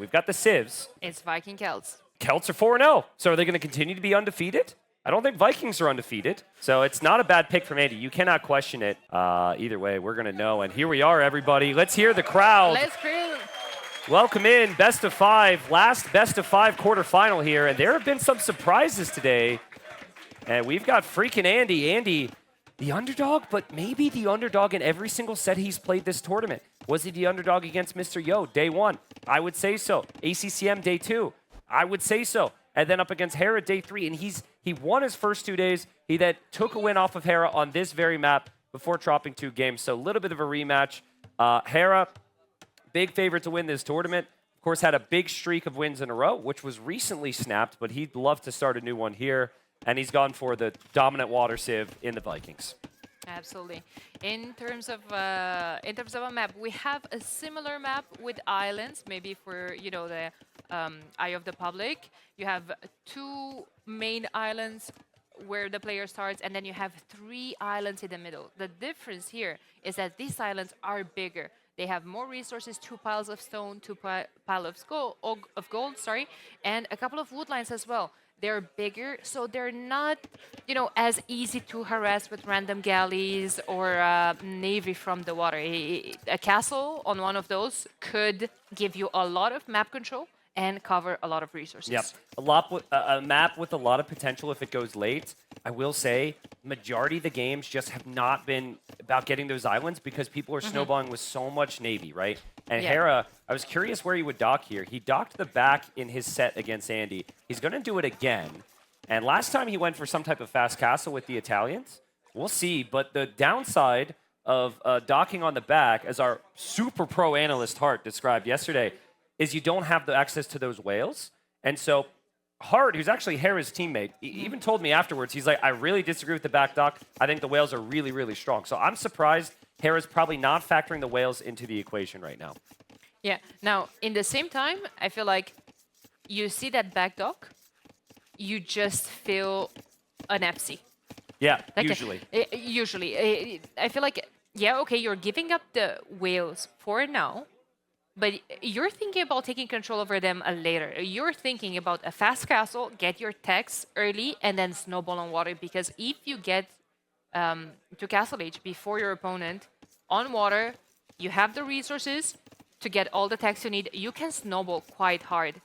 We've got the Civs. It's Viking Celts. Celts are 4-0. So are they going to continue to be undefeated? I don't think Vikings are undefeated. So it's not a bad pick from Andy. You cannot question it. Either way, we're going to know. And here we are, everybody. Let's hear the crowd. Let's hear. Welcome in, best of 5, last best of 5 quarterfinal here. And there have been some surprises today. And we've got FreakinAndy. Andy, the underdog, but maybe the underdog in every single set he's played this tournament. Was he the underdog against Mr. Yo, day 1? I would say so. ACCM, day 2? I would say so. And then up against Hera, day 3. And he won his first 2 days. He then took a win off of Hera on this very map before dropping 2 games. So a little bit of a rematch. Hera, big favorite to win this tournament. Of course, had a big streak of wins in a row, which was recently snapped, but he'd love to start a new one here. And he's gone for the dominant water civ in the Vikings. Absolutely. In terms of a map, we have a similar map with islands, maybe for the Eye of the Public. You have 2 main islands where the player starts, and then you have 3 islands in the middle. The difference here is that these islands are bigger. They have more resources, 2 piles of stone, 2 piles of gold, and a couple of wood lines as well. They're bigger, so they're not, as easy to harass with random galleys or navy from the water. A castle on one of those could give you a lot of map control and cover a lot of resources. Yep, a map with a lot of potential if it goes late. I will say, majority of the games just have not been about getting those islands because people are snowballing with so much navy, right? And Hera, I was curious where he would dock here. He docked the back in his set against Andy. He's going to do it again. And last time he went for some type of fast castle with the Italians. We'll see. But the downside of docking on the back, as our super pro analyst Hart described yesterday, is you don't have the access to those whales. And so Hart, who's actually Hera's teammate, even told me afterwards, he's like, I really disagree with the back dock. I think the whales are really, really strong. So I'm surprised Hera's probably not factoring the whales into the equation right now. Yeah. Now, in the same time, I feel like you see that back dock, you just feel an FC. Yeah, Like usually. Usually. I feel like, yeah, okay, you're giving up the whales for now, but you're thinking about taking control over them later. You're thinking about a fast castle, get your techs early, and then snowball on water. Because if you get to Castle Age before your opponent on water, you have the resources to get all the techs you need. You can snowball quite hard.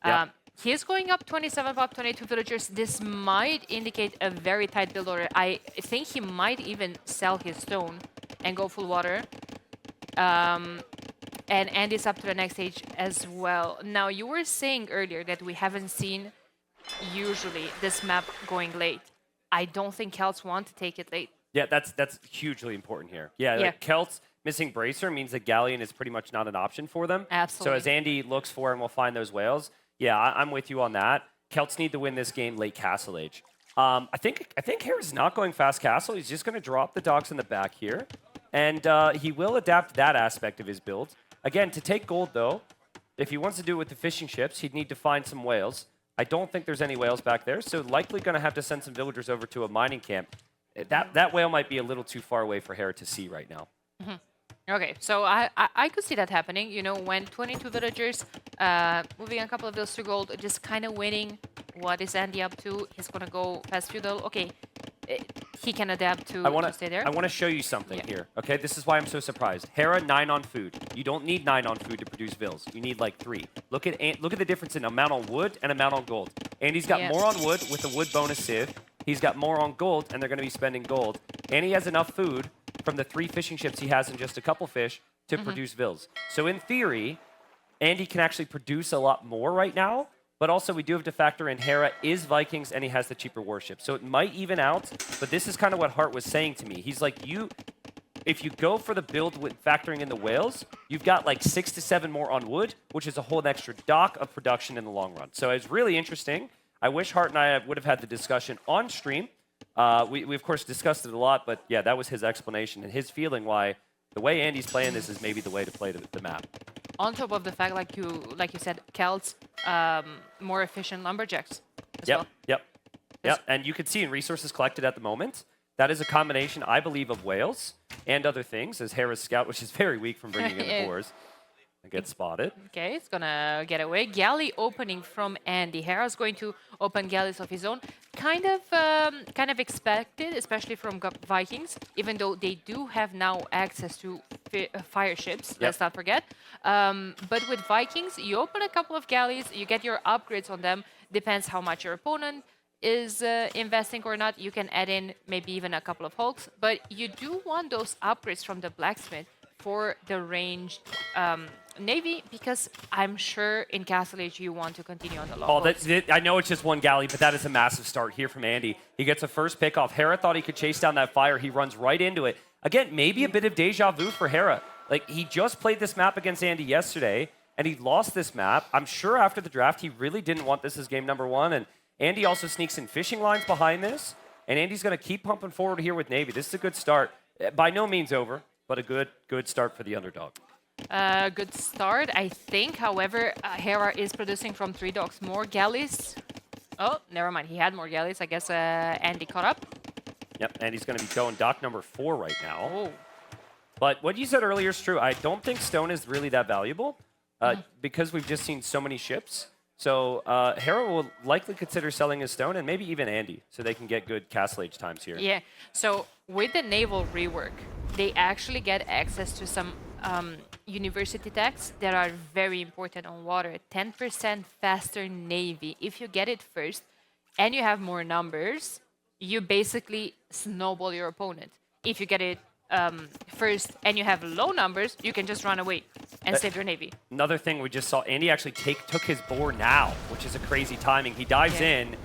Yeah. He's going up 27 pop, 22 villagers. This might indicate a very tight build order. I think he might even sell his stone and go full water. And Andy's up to the next stage as well. Now, you were saying earlier that we haven't seen usually this map going late. I don't think Celts want to take it late. Yeah, that's hugely important here. Yeah, like Celts missing Bracer means that Galleon is pretty much not an option for them. Absolutely. So as Andy looks for and will find those whales, yeah, I'm with you on that. Celts need to win this game late Castle Age. I think Hera's not going fast castle. He's just going to drop the docks in the back here. And he will adapt that aspect of his build. Again, to take gold, though, if he wants to do it with the fishing ships, he'd need to find some whales. I don't think there's any whales back there, so likely going to have to send some villagers over to a mining camp. That whale might be a little too far away for Hera to see right now. Okay, so I could see that happening. When 22 villagers, moving a couple of those to gold, just kind of winning. What is Andy up to? He's going to go past feudal. Okay, he can adapt to stay there. I want to show you something here. Okay, this is why I'm so surprised. Hera 9 on food. You don't need 9 on food to produce vills. You need like 3. Look at the difference in amount on wood and amount on gold. Andy's got more on wood with the wood bonus civ. He's got more on gold, and they're going to be spending gold. And he has enough food from the 3 fishing ships he has and just a couple fish to produce vills. So in theory, Andy can actually produce a lot more right now. But also, we do have to factor in Hera is Vikings, and he has the cheaper warship. So it might even out, but this is kind of what Hart was saying to me. He's like, if you go for the build with factoring in the whales, you've got like 6 to 7 more on wood, which is a whole extra dock of production in the long run. So it's really interesting. I wish Hart and I would have had the discussion on stream. We of course, discussed it a lot, but yeah, that was his explanation and his feeling why the way Andy's playing this is maybe the way to play the map. On top of the fact, like you said, Celts, more efficient lumberjacks as well. Yep. And you can see in resources collected at the moment, that is a combination, I believe, of whales and other things, as Hera's scout, which is very weak from bringing in the boars. Get spotted. Okay, it's gonna get away. Galley opening from Andy. Hera's going to open galleys of his own. Kind of expected, especially from Vikings, even though they do have now access to fire ships. Yep. Let's not forget. But with Vikings, you open a couple of galleys, you get your upgrades on them. Depends how much your opponent is investing or not. You can add in maybe even a couple of hulks, but you do want those upgrades from the blacksmith for the ranged navy, because I'm sure in Castle Age you want to continue on the long boats. I know it's just one galley, but that is a massive start here from Andy. He gets a first pick off. Hera thought he could chase down that fire. He runs right into it. Again, maybe a bit of deja vu for Hera. Like, he just played this map against Andy yesterday, and he lost this map. I'm sure after the draft, he really didn't want this as game number 1, and Andy also sneaks in fishing lines behind this, and Andy's going to keep pumping forward here with Navy. This is a good start. By no means over, but a good start for the underdog. Good start, I think. However, Hera is producing from 3 docks more galleys. Oh, never mind. He had more galleys. I guess Andy caught up. Yep, Andy's going to be going dock number 4 right now. Oh. But what you said earlier is true. I don't think stone is really that valuable because we've just seen so many ships. So Hera will likely consider selling his stone, and maybe even Andy, so they can get good Castle Age times here. Yeah, so with the naval rework, they actually get access to some university techs that are very important on water. 10% faster navy. If you get it first and you have more numbers, you basically snowball your opponent. If you get it first and you have low numbers, you can just run away and save your navy. Another thing we just saw, Andy actually took his boar now, which is a crazy timing. He dives in.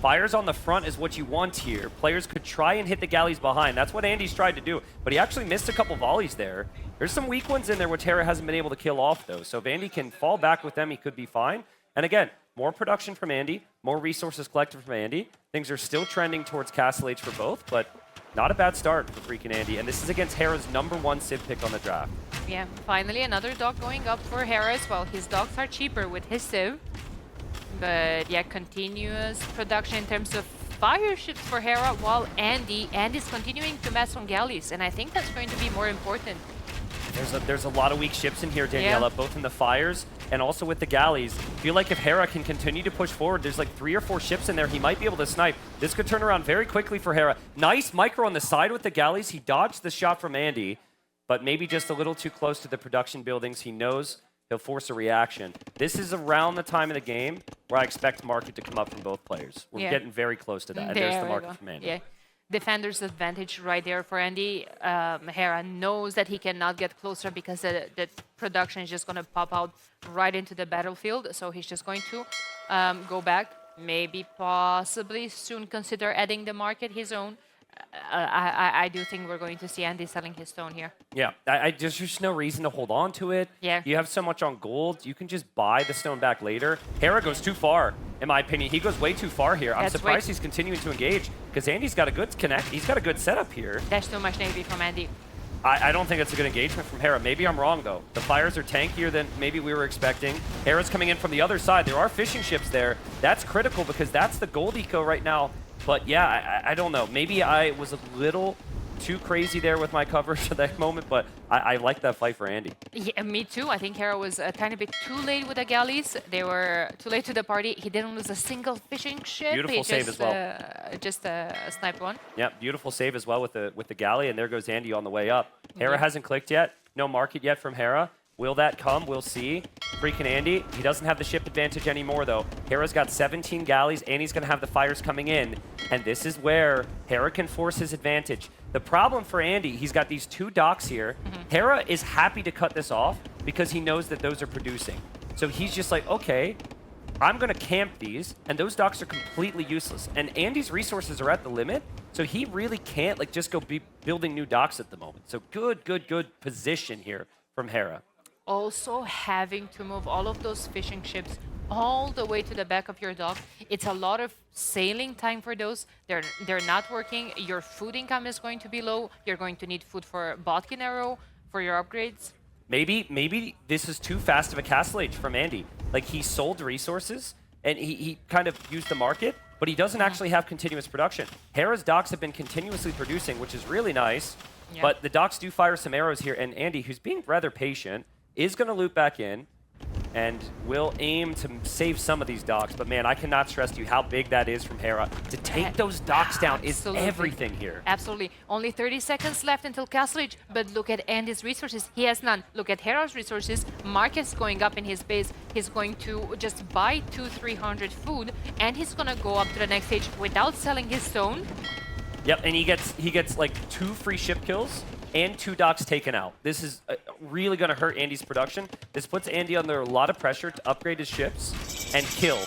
Fires on the front is what you want here. Players could try and hit the galleys behind. That's what Andy's tried to do, but he actually missed a couple volleys there. There's some weak ones in there which Hera hasn't been able to kill off, though. So if Andy can fall back with them, he could be fine. And again, more production from Andy, more resources collected from Andy. Things are still trending towards Castle Age for both, but not a bad start for FreakinAndy. And this is against Hera's #1 Civ pick on the draft. Yeah, finally another dock going up for Hera as well. His docks are cheaper with his Civ. But yeah, continuous production in terms of fire ships for Hera, while Andy's continuing to mess on galleys, and I think that's going to be more important. There's a lot of weak ships in here, Daniela, both in the fires and also with the galleys. I feel like if Hera can continue to push forward, there's like 3 or 4 ships in there he might be able to snipe. This could turn around very quickly for Hera. Nice micro on the side with the galleys. He dodged the shot from Andy, but maybe just a little too close to the production buildings. He knows he'll force a reaction. This is around the time of the game where I expect market to come up from both players. We're getting very close to that. And there's the market from Andy. Yeah. Defender's advantage right there for Andy. Hera knows that he cannot get closer because the production is just going to pop out right into the battlefield. So he's just going to go back, maybe possibly soon consider adding the market his own. I do think we're going to see Andy selling his stone here. Yeah, there's just no reason to hold on to it. Yeah. You have so much on gold. You can just buy the stone back later. Hera goes too far, in my opinion. He goes way too far here. I'm surprised he's continuing to engage because Andy's got a good connect. He's got a good setup here. That's too much navy from Andy. I don't think it's a good engagement from Hera. Maybe I'm wrong, though. The fires are tankier than maybe we were expecting. Hera's coming in from the other side. There are fishing ships there. That's critical because that's the gold eco right now. But yeah, I don't know. Maybe I was a little too crazy there with my coverage at that moment, but I like that fight for Andy. Yeah, me too. I think Hera was a tiny bit too late with the galleys. They were too late to the party. He didn't lose a single fishing ship. Beautiful save as well. Just a sniped one. Yeah, beautiful save as well with the galley, and there goes Andy on the way up. Hera hasn't clicked yet. No market yet from Hera. Will that come? We'll see. FreakinAndy, he doesn't have the ship advantage anymore, though. Hera's got 17 galleys, and he's going to have the fires coming in. And this is where Hera can force his advantage. The problem for Andy, he's got these 2 docks here. Hera is happy to cut this off because he knows that those are producing. So he's just like, okay, I'm going to camp these, and those docks are completely useless. And Andy's resources are at the limit, so he really can't like just go be building new docks at the moment. So good position here from Hera. Also having to move all of those fishing ships all the way to the back of your dock. It's a lot of sailing time for those. They're not working. Your food income is going to be low. You're going to need food for Botkin Arrow, for your upgrades. Maybe this is too fast of a Castle Age from Andy. Like, he sold resources, and he kind of used the market, but he doesn't actually have continuous production. Hera's docks have been continuously producing, which is really nice, but the docks do fire some arrows here, and Andy, who's being rather patient, is going to loop back in and will aim to save some of these docks. But man, I cannot stress to you how big that is from Hera. To take those docks down Absolutely. is everything here. Absolutely. Only 30 seconds left until Castle Age, but look at Andy's resources. He has none. Look at Hera's resources. Marcus going up in his base. He's going to just buy 200-300 food, and he's going to go up to the next stage without selling his stone. Yep, and he gets like 2 free ship kills and 2 docks taken out. This is really going to hurt Andy's production. This puts Andy under a lot of pressure to upgrade his ships and kill.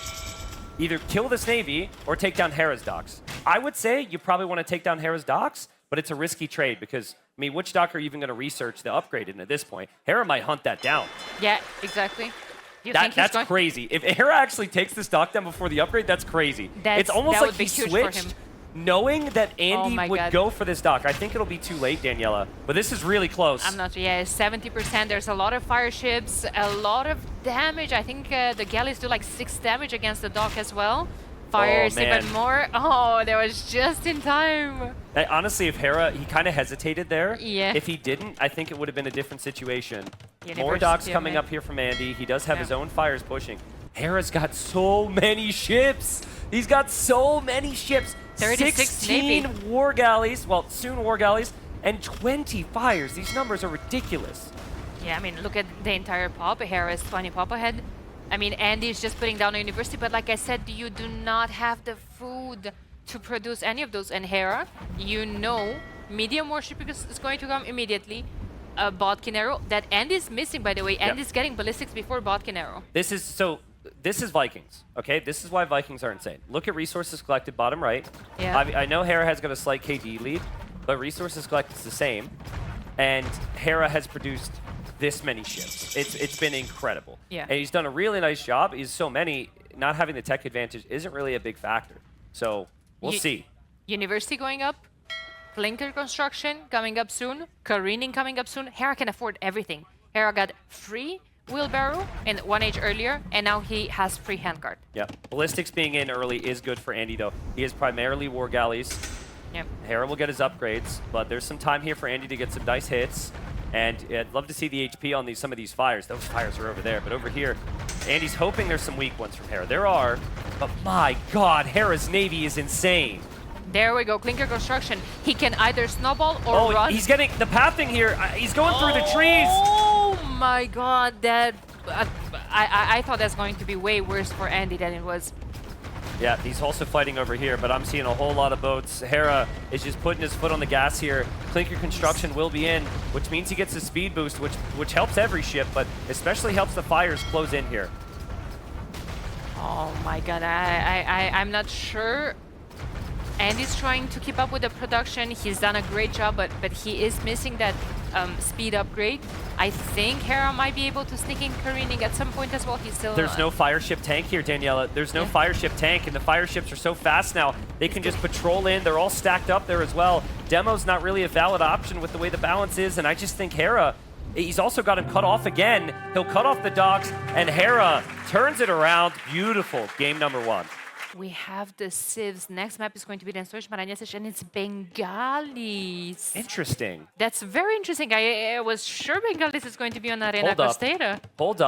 Either kill this Navy or take down Hera's docks. I would say you probably want to take down Hera's docks, but it's a risky trade because, I mean, which dock are you even going to research the upgrade in at this point? Hera might hunt that down. Yeah, exactly. That's crazy. If Hera actually takes this dock down before the upgrade, that's crazy. It's almost like he switched knowing that Andy would go for this dock. I think it'll be too late, Daniela, but this is really close. I'm not sure. Yeah, 70%. There's a lot of fire ships, a lot of damage. I think the galleys do like 6 damage against the dock as well. Fires even more. Oh, that was just in time. Honestly, if Hera, he kind of hesitated there. Yeah. If he didn't, I think it would have been a different situation. University More docks coming up here from Andy. He does have his own fires pushing. Hera's got so many ships. He's got so many ships. 16 war galleys, well, soon war galleys, and 20 fires. These numbers are ridiculous. Yeah, I mean, look at the entire pop. Hera is 20 pop ahead. I mean, Andy's just putting down a university, but like I said, you do not have the food to produce any of those. And Hera, you know, medium warship is going to come immediately. Botkin arrow that Andy's missing, by the way. Andy's getting ballistics before Botkin arrow. This is Vikings, okay? This is why Vikings are insane. Look at resources collected bottom right. Yeah. I know Hera has got a slight KD lead, but resources collected is the same. And Hera has produced this many ships. It's been incredible. Yeah. And he's done a really nice job. He's so many, not having the tech advantage isn't really a big factor. So we'll see. University going up. Clinker construction coming up soon. Careening coming up soon. Hera can afford everything. Hera got free wheelbarrow in 1 age earlier, and now he has free handguard. Yeah. Ballistics being in early is good for Andy, though. He is primarily war galleys. Yep. Hera will get his upgrades, but there's some time here for Andy to get some nice hits. And I'd love to see the HP on some of these fires. Those fires are over there, but over here, Andy's hoping there's some weak ones from Hera. There are, but my God, Hera's Navy is insane. There we go, Clinker construction. He can either snowball or run. He's getting the pathing here. He's going through the trees. Oh my God, that I thought that's going to be way worse for Andy than it was. Yeah, he's also fighting over here, but I'm seeing a whole lot of boats. Hera is just putting his foot on the gas here. Clinker construction will be in, which means he gets a speed boost, which helps every ship, but especially helps the fires close in here. Oh my God, I'm not sure. Andy's trying to keep up with the production. He's done a great job, but he is missing that speed upgrade. I think Hera might be able to sneak in careening at some point as well. He's still... There's no fire ship tank here, Daniela. There's no fire ship tank, and the fire ships are so fast now. They can just patrol in. They're all stacked up there as well. Demo's not really a valid option with the way the balance is, and I just think Hera, he's also got him cut off again. He'll cut off the docks, and Hera turns it around. Beautiful. Game number 1. We have the Civs. Next map is going to be the Ensorge Maranhães, and it's Bengalis. Interesting. That's very interesting. I was sure Bengalis is going to be on Arena Costeira. Hold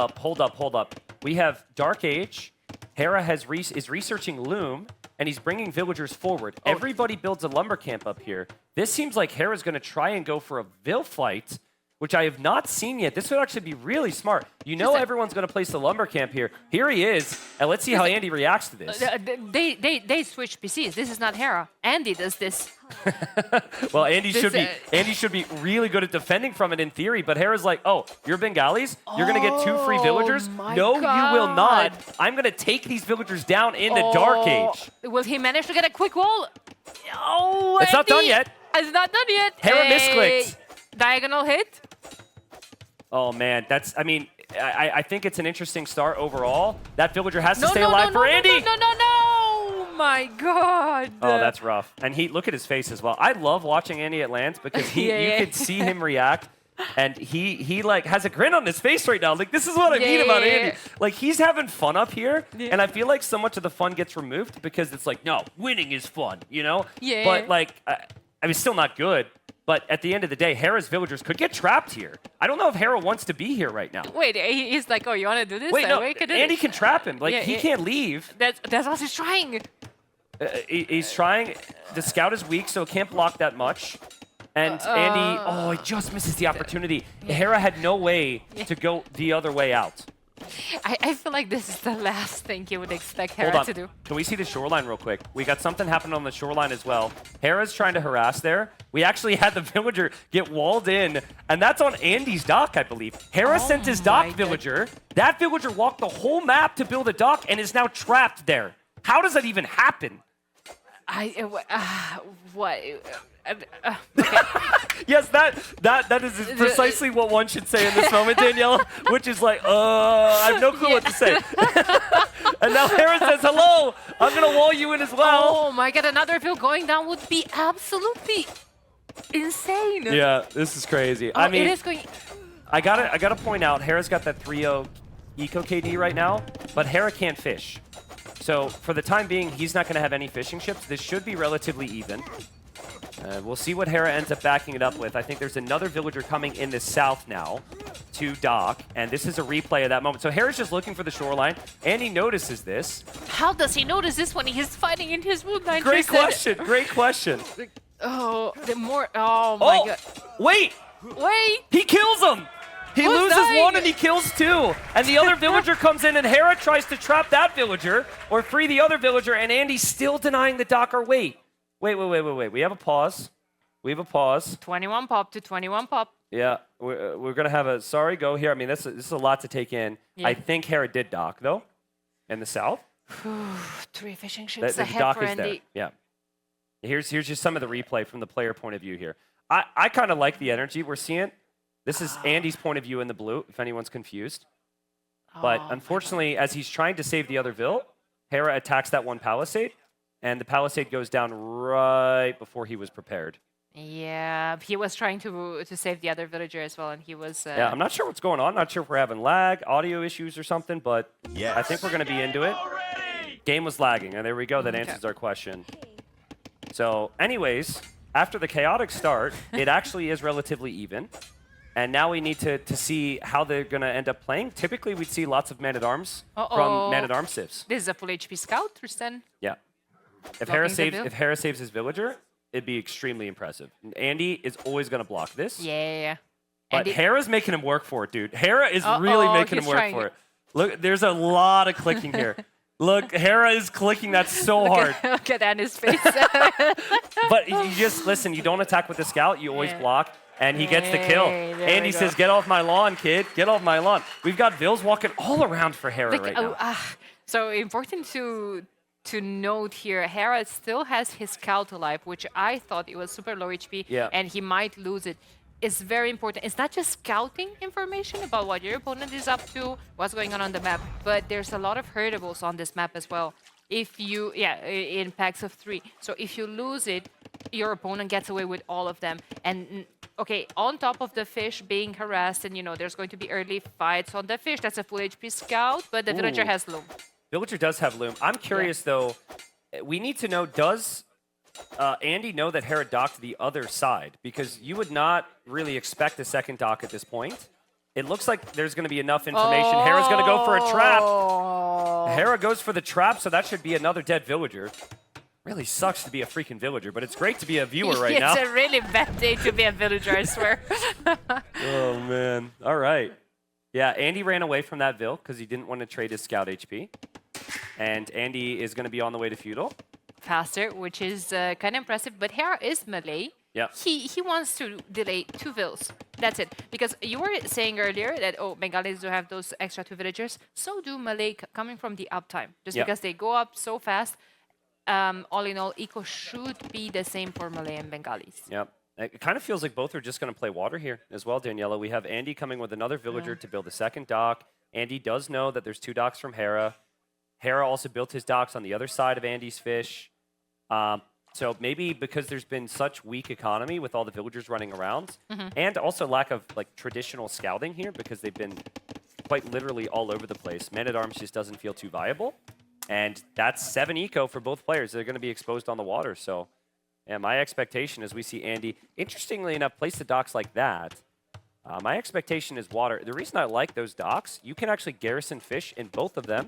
up. We have Dark Age. Hera is researching Loom, and he's bringing villagers forward. Everybody builds a lumber camp up here. This seems like Hera's going to try and go for a Vil fight, which I have not seen yet. This would actually be really smart. You know everyone's going to place the lumber camp here. Here he is, and let's see how Andy reacts to this. They switch PCs. This is not Hera. Andy does this. Well, Andy should be really good at defending from it in theory, but Hera's like, oh, you're Bengalis? You're going to get 2 free villagers? No, you will not. I'm going to take these villagers down in the Dark Age. Will he manage to get a quick wall? Oh, it's not done yet. It's not done yet. Hera misclicked. Diagonal hit. Oh, man. I think it's an interesting start overall. That villager has to stay alive for Andy. No. My God. Oh, that's rough. And look at his face as well. I love watching Andy at lands because you can see him react. And he like has a grin on his face right now. Like, this is what I mean about Andy. Like, he's having fun up here. And I feel like so much of the fun gets removed because it's like, no, winning is fun, you know? Yeah. But like, I mean, still not good. But at the end of the day, Hera's villagers could get trapped here. I don't know if Hera wants to be here right now. Wait, he's like, oh, you want to do this? Wait, no, Andy can trap him. Like, he can't leave. That's what he's trying. He's trying. The scout is weak, so it can't block that much. And Andy, oh, he just misses the opportunity. Hera had no way to go the other way out. I feel like this is the last thing you would expect Hera to do. Can we see the shoreline real quick? We got something happening on the shoreline as well. Hera's trying to harass there. We actually had the villager get walled in, and that's on Andy's dock, I believe. Hera sent his dock villager. That villager walked the whole map to build a dock and is now trapped there. How does that even happen? What? Okay. Yes, that is precisely what one should say in this moment, Daniela, which is like, I have no clue what to say. And now Hera says, hello, I'm going to wall you in as well. Oh my god, another Vil going down would be absolutely insane. Yeah, this is crazy. Oh, I mean, it is going... I gotta point out, Hera's got that 3-0 eco KD right now, but Hera can't fish. So for the time being, he's not going to have any fishing ships. This should be relatively even. We'll see what Hera ends up backing it up with. I think there's another villager coming in the south now to dock, and this is a replay of that moment. So Hera's just looking for the shoreline, and he notices this. How does he notice this when he's fighting in his wood line? Great question, great question. Oh, oh my god. Wait! He kills him! He loses one and he kills two. And the other villager comes in and Hera tries to trap that villager or free the other villager, and Andy's still denying the docker. Wait. We have a pause. 21 pop to 21 pop. Yeah, we're going to have a sorry go here. I mean, this is a lot to take in. Yeah. I think Hera did dock, though, in the south. 3 fishing ships the ahead dock for is Andy. There. Yeah. Here's just some of the replay from the player point of view here. I kind of like the energy we're seeing. This is Andy's point of view in the blue, if anyone's confused. But unfortunately, as he's trying to save the other Vil, Hera attacks that one palisade, and the palisade goes down right before he was prepared. Yeah, he was trying to save the other villager as well, and he was... Yeah, I'm not sure what's going on. Not sure if we're having lag, audio issues or something, but I think we're going to be into it. Game was lagging, and there we go. That answers our question. So anyways, after the chaotic start, it actually is relatively even. And now we need to see how they're going to end up playing. Typically, we'd see lots of man-at-arms from man-at-arms civs. This is a full HP scout, Tristan. Yeah. If Hera saves his villager, it'd be extremely impressive. And Andy is always going to block this. Yeah. But Hera's making him work for it, dude. Hera is really making him work for it. Look, there's a lot of clicking here. Look, Hera is clicking that so hard. Look at Andy's face. But you just, listen, you don't attack with the scout. You always block. And he gets the kill. Andy says, get off my lawn, kid. Get off my lawn. We've got Vils walking all around for Hera right now. So important to note here, Hera still has his scout alive, which I thought it was super low HP, and he might lose it. It's very important. It's not just scouting information about what your opponent is up to, what's going on the map, but there's a lot of herdables on this map as well. If you, in packs of 3. So if you lose it, your opponent gets away with all of them. And okay, on top of the fish being harassed, and there's going to be early fights on the fish. That's a full HP scout, but the villager has loom. Villager does have loom. I'm curious though. We need to know: does Andy know that Hera docked the other side? Because you would not really expect a second dock at this point. It looks like there's going to be enough information. Hera's going to go for a trap. Hera goes for the trap, so that should be another dead villager. Really sucks to be a freaking villager, but it's great to be a viewer right now. It's a really bad day to be a villager, I swear. Oh, man. All right. Yeah, Andy ran away from that Vil because he didn't want to trade his scout HP. And Andy is going to be on the way to feudal. Faster, which is kind of impressive, but Hera is melee. Yeah. He wants to delay 2 Vils. That's it. Because you were saying earlier that, Bengalis do have those extra 2 villagers. So do melee coming from the uptime. Just because they go up so fast. All in all, eco should be the same for Malay and Bengalis. Yep. It kind of feels like both are just going to play water here as well, Daniela. We have Andy coming with another villager to build a second dock. Andy does know that there's 2 docks from Hera. Hera also built his docks on the other side of Andy's fish. So maybe because there's been such weak economy with all the villagers running around, and also lack of traditional scouting here because they've been quite literally all over the place. Man-at-Arms just doesn't feel too viable. And that's 7 eco for both players. They're going to be exposed on the water. So And my expectation is we see Andy, interestingly enough, place the docks like that. My expectation is water. The reason I like those docks, you can actually garrison fish in both of them.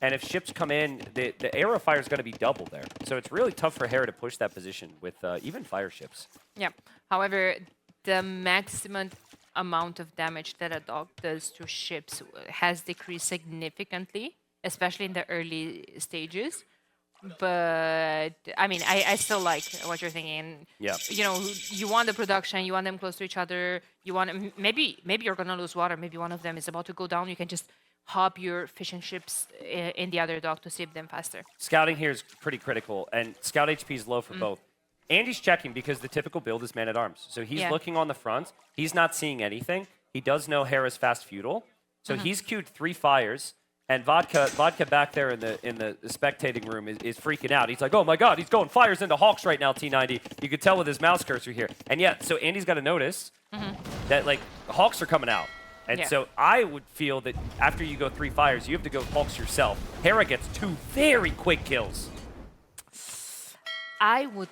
And if ships come in, the arrow fire is going to be double there. So it's really tough for Hera to push that position with even fire ships. Yeah. However, the maximum amount of damage that a dock does to ships has decreased significantly, especially in the early stages. But I mean, I still like what you're thinking. Yeah. You know, you want the production, you want them close to each other. You want maybe you're gonna lose water. Maybe one of them is about to go down. You can just hop your fishing ships in the other dock to save them faster. Scouting here is pretty critical, and scout HP is low for both. Andy's checking because the typical build is man-at-arms. So he's looking on the front. He's not seeing anything. He does know Hera's fast feudal. So he's queued 3 fires. And Vodka back there in the spectating room is freaking out. He's like, oh my god, he's going fires into Hawks right now, T90. You could tell with his mouse cursor here. And yeah, so Andy's got to notice that like Hawks are coming out. And so I would feel that after you go 3 fires, you have to go Hawks yourself. Hera gets 2 very quick kills. I would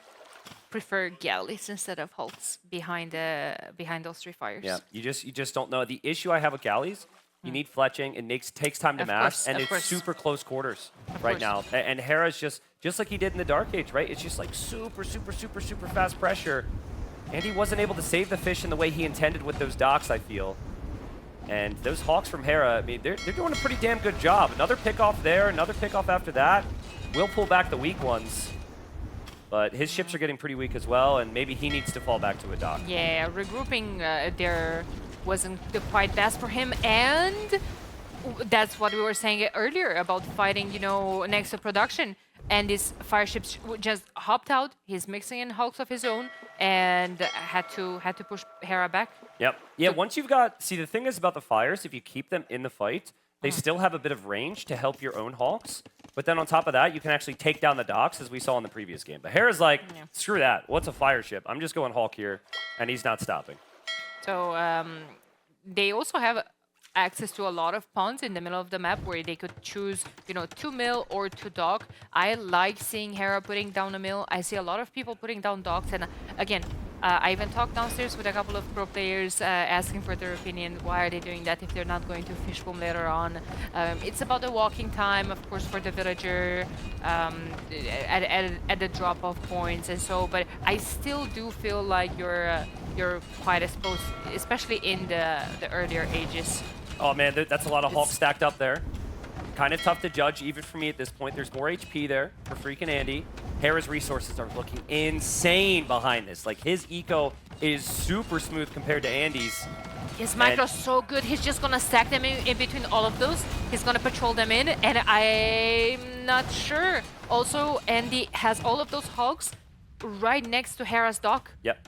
prefer galleys instead of Hulks behind those 3 fires. Yeah, you just don't know. The issue I have with galleys, you need fletching. It takes time to mass, and it's super close quarters right now. And Hera's just like he did in the Dark Age, right? It's just like super fast pressure. And he wasn't able to save the fish in the way he intended with those docks, I feel. And those Hawks from Hera, I mean, they're doing a pretty damn good job. Another pick-off there, another pick-off after that. We'll pull back the weak ones. But his ships are getting pretty weak as well, and maybe he needs to fall back to a dock. Yeah, regrouping there wasn't the quite best for him, and that's what we were saying earlier about fighting, you know, next to production. And his fire ships just hopped out. He's mixing in Hulks of his own, and had to push Hera back. Yep. Yeah. So once you've got, see, the thing is about the fires, if you keep them in the fight, they still have a bit of range to help your own Hawks. But then on top of that, you can actually take down the docks, as we saw in the previous game. But Hera's like, screw that. What's a fire ship? I'm just going Hawk here, and he's not stopping. So they also have access to a lot of ponds in the middle of the map where they could choose, you know, 2 mill or 2 dock. I like seeing Hera putting down a mill. I see a lot of people putting down docks, and again, I even talked downstairs with a couple of pro players asking for their opinion. Why are they doing that if they're not going to fish boom later on? It's about the walking time, of course, for the villager at the drop-off points and so. But I still do feel like you're quite exposed, especially in the earlier ages. Oh man, that's a lot of Hawks stacked up there. Kind of tough to judge, even for me at this point. There's more HP there for FreakinAndy. Hera's resources are looking insane behind this. Like, his eco is super smooth compared to Andy's. His micro's so good. He's just going to stack them in between all of those. He's going to patrol them in, and I'm not sure. Also, Andy has all of those hogs right next to Hera's dock. Yep.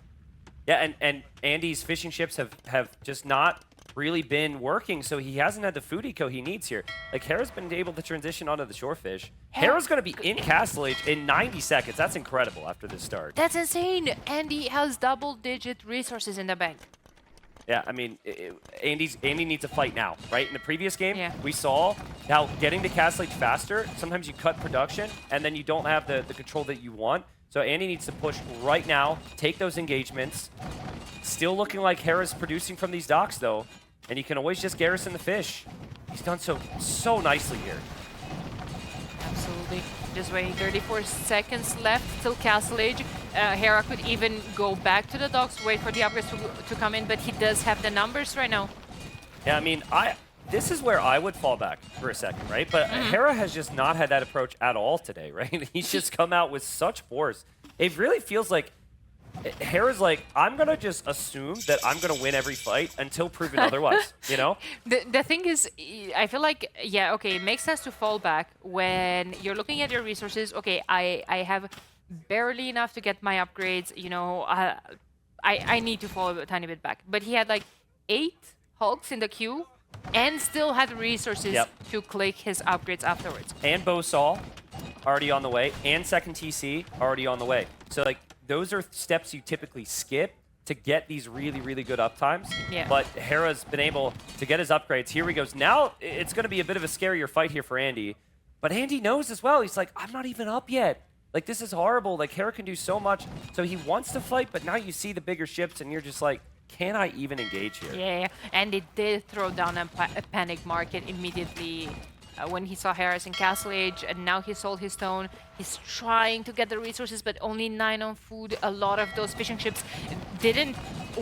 Yeah, and Andy's fishing ships have just not really been working, so he hasn't had the food eco he needs here. Like, Hera's been able to transition onto the shorefish. Hera's going to be in Castle Age in 90 seconds. That's incredible after this start. That's insane. Andy has double-digit resources in the bank. Yeah, I mean, Andy needs a fight now, right? In the previous game, we saw how getting to Castle Age faster, sometimes you cut production, and then you don't have the control that you want. So Andy needs to push right now, take those engagements. Still looking like Hera's producing from these docks, though. And you can always just garrison the fish. He's done so nicely here. Absolutely. Just waiting 34 seconds left till Castle Age. Hera could even go back to the docks, wait for the upgrades to come in, but he does have the numbers right now. Yeah, I mean, this is where I would fall back for a second, right? But Hera has just not had that approach at all today, right? He's just come out with such force. It really feels like Hera's like, I'm going to just assume that I'm going to win every fight until proven otherwise, you know? The thing is, I feel like, yeah, okay, it makes sense to fall back when you're looking at your resources. Okay, I have barely enough to get my upgrades, you know, I need to fall a tiny bit back. But he had like 8 Hulks in the queue and still had resources to click his upgrades afterwards. And Bosaw already on the way, and second TC already on the way. So, like, those are steps you typically skip to get these really, really good uptimes. Yeah. But Hera's been able to get his upgrades. Here he goes. Now it's going to be a bit of a scarier fight here for Andy. But Andy knows as well. He's like, I'm not even up yet. Like, this is horrible. Like, Hera can do so much. So he wants to fight, but now you see the bigger ships, and you're just like, can I even engage here? Yeah, and it did throw down a panic market immediately when he saw Hera's in Castle Age, and now he sold his stone. He's trying to get the resources, but only 9 on food. A lot of those fishing ships didn't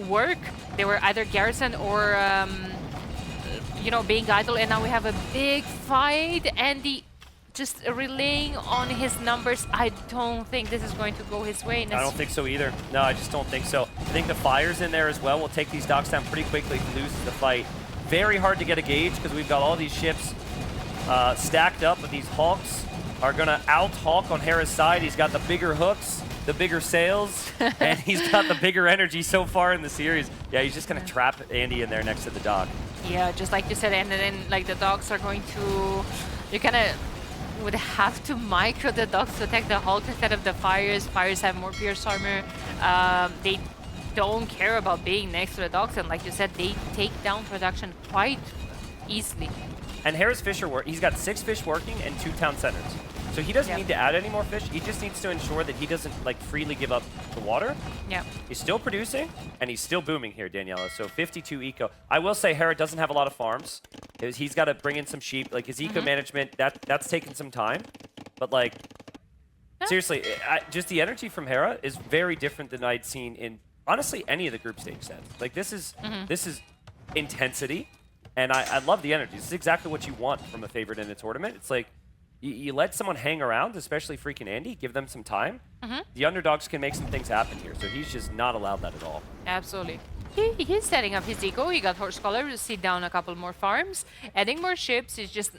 work. They were either garrison or, you know, being idle, and now we have a big fight. Andy just relaying on his numbers. I don't think this is going to go his way. I don't think so either. No, I just don't think so. I think the fire's in there as well. We'll take these docks down pretty quickly if he loses the fight. Very hard to get a gauge because we've got all these ships stacked up, but these Hawks are going to out-Hawk on Hera's side. He's got the bigger hooks, the bigger sails, and he's got the bigger energy so far in the series. Yeah, he's just going to trap Andy in there next to the dock. Yeah, just like you said, and then like the docks are going to... You kind of would have to micro the docks to attack the Hulk instead of the fires. Fires have more pierce armor. They don't care about being next to the docks, and like you said, they take down production quite easily. And Hera's fish are he's got 6 fish working and 2 town centers. So he doesn't need to add any more fish. He just needs to ensure that he doesn't like freely give up the water. Yeah. He's still producing and he's still booming here, Daniela. So 52 eco. I will say Hera doesn't have a lot of farms. He's got to bring in some sheep. Like his eco management, that's taken some time. But like, seriously, just the energy from Hera is very different than I'd seen in honestly any of the group stage sets. Like this is intensity. And I love the energy. This is exactly what you want from a favorite in a tournament. It's like, you let someone hang around, especially FreakinAndy, give them some time. The underdogs can make some things happen here, so he's just not allowed that at all. Absolutely. He's setting up his eco. He got Horse Collar to sit down a couple more farms, adding more ships. He's just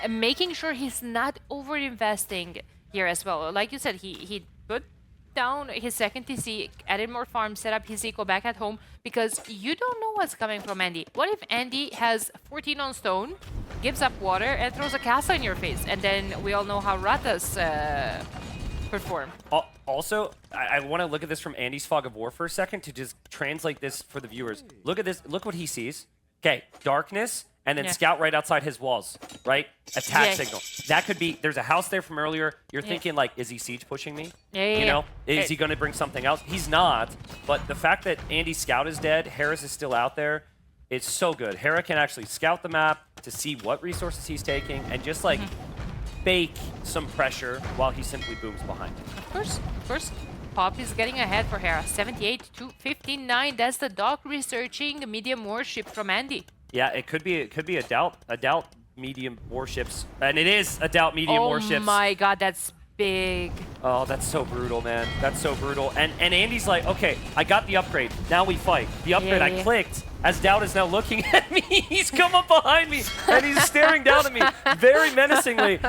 making sure he's not over-investing here as well. Like you said, he put down his second TC, added more farms, set up his eco back at home, because you don't know what's coming from Andy. What if Andy has 14 on stone, gives up water, and throws a castle in your face? And then we all know how Ratas perform. Also, I want to look at this from Andy's Fog of War for a second to just translate this for the viewers. Look at this. Look what he sees. Okay, darkness, and then scout right outside his walls, right? Attack signal. That could be, there's a house there from earlier. You're thinking like, is he siege pushing me? You know, is he going to bring something else? He's not, but the fact that Andy's scout is dead, Harris is still out there, it's so good. Hera can actually scout the map to see what resources he's taking and just like bake some pressure while he simply booms behind him. Of course. Pop is getting ahead for Hera. 78 to 59. That's the dock researching medium warship from Andy. Yeah, it could be a doubt medium warships, and it is a doubt medium warships. Oh my God, that's big. Oh, that's so brutal, man. That's so brutal. And Andy's like, okay, I got the upgrade. Now we fight. The upgrade I clicked. As Doubt is now looking at me, he's come up behind me and he's staring down at me very menacingly.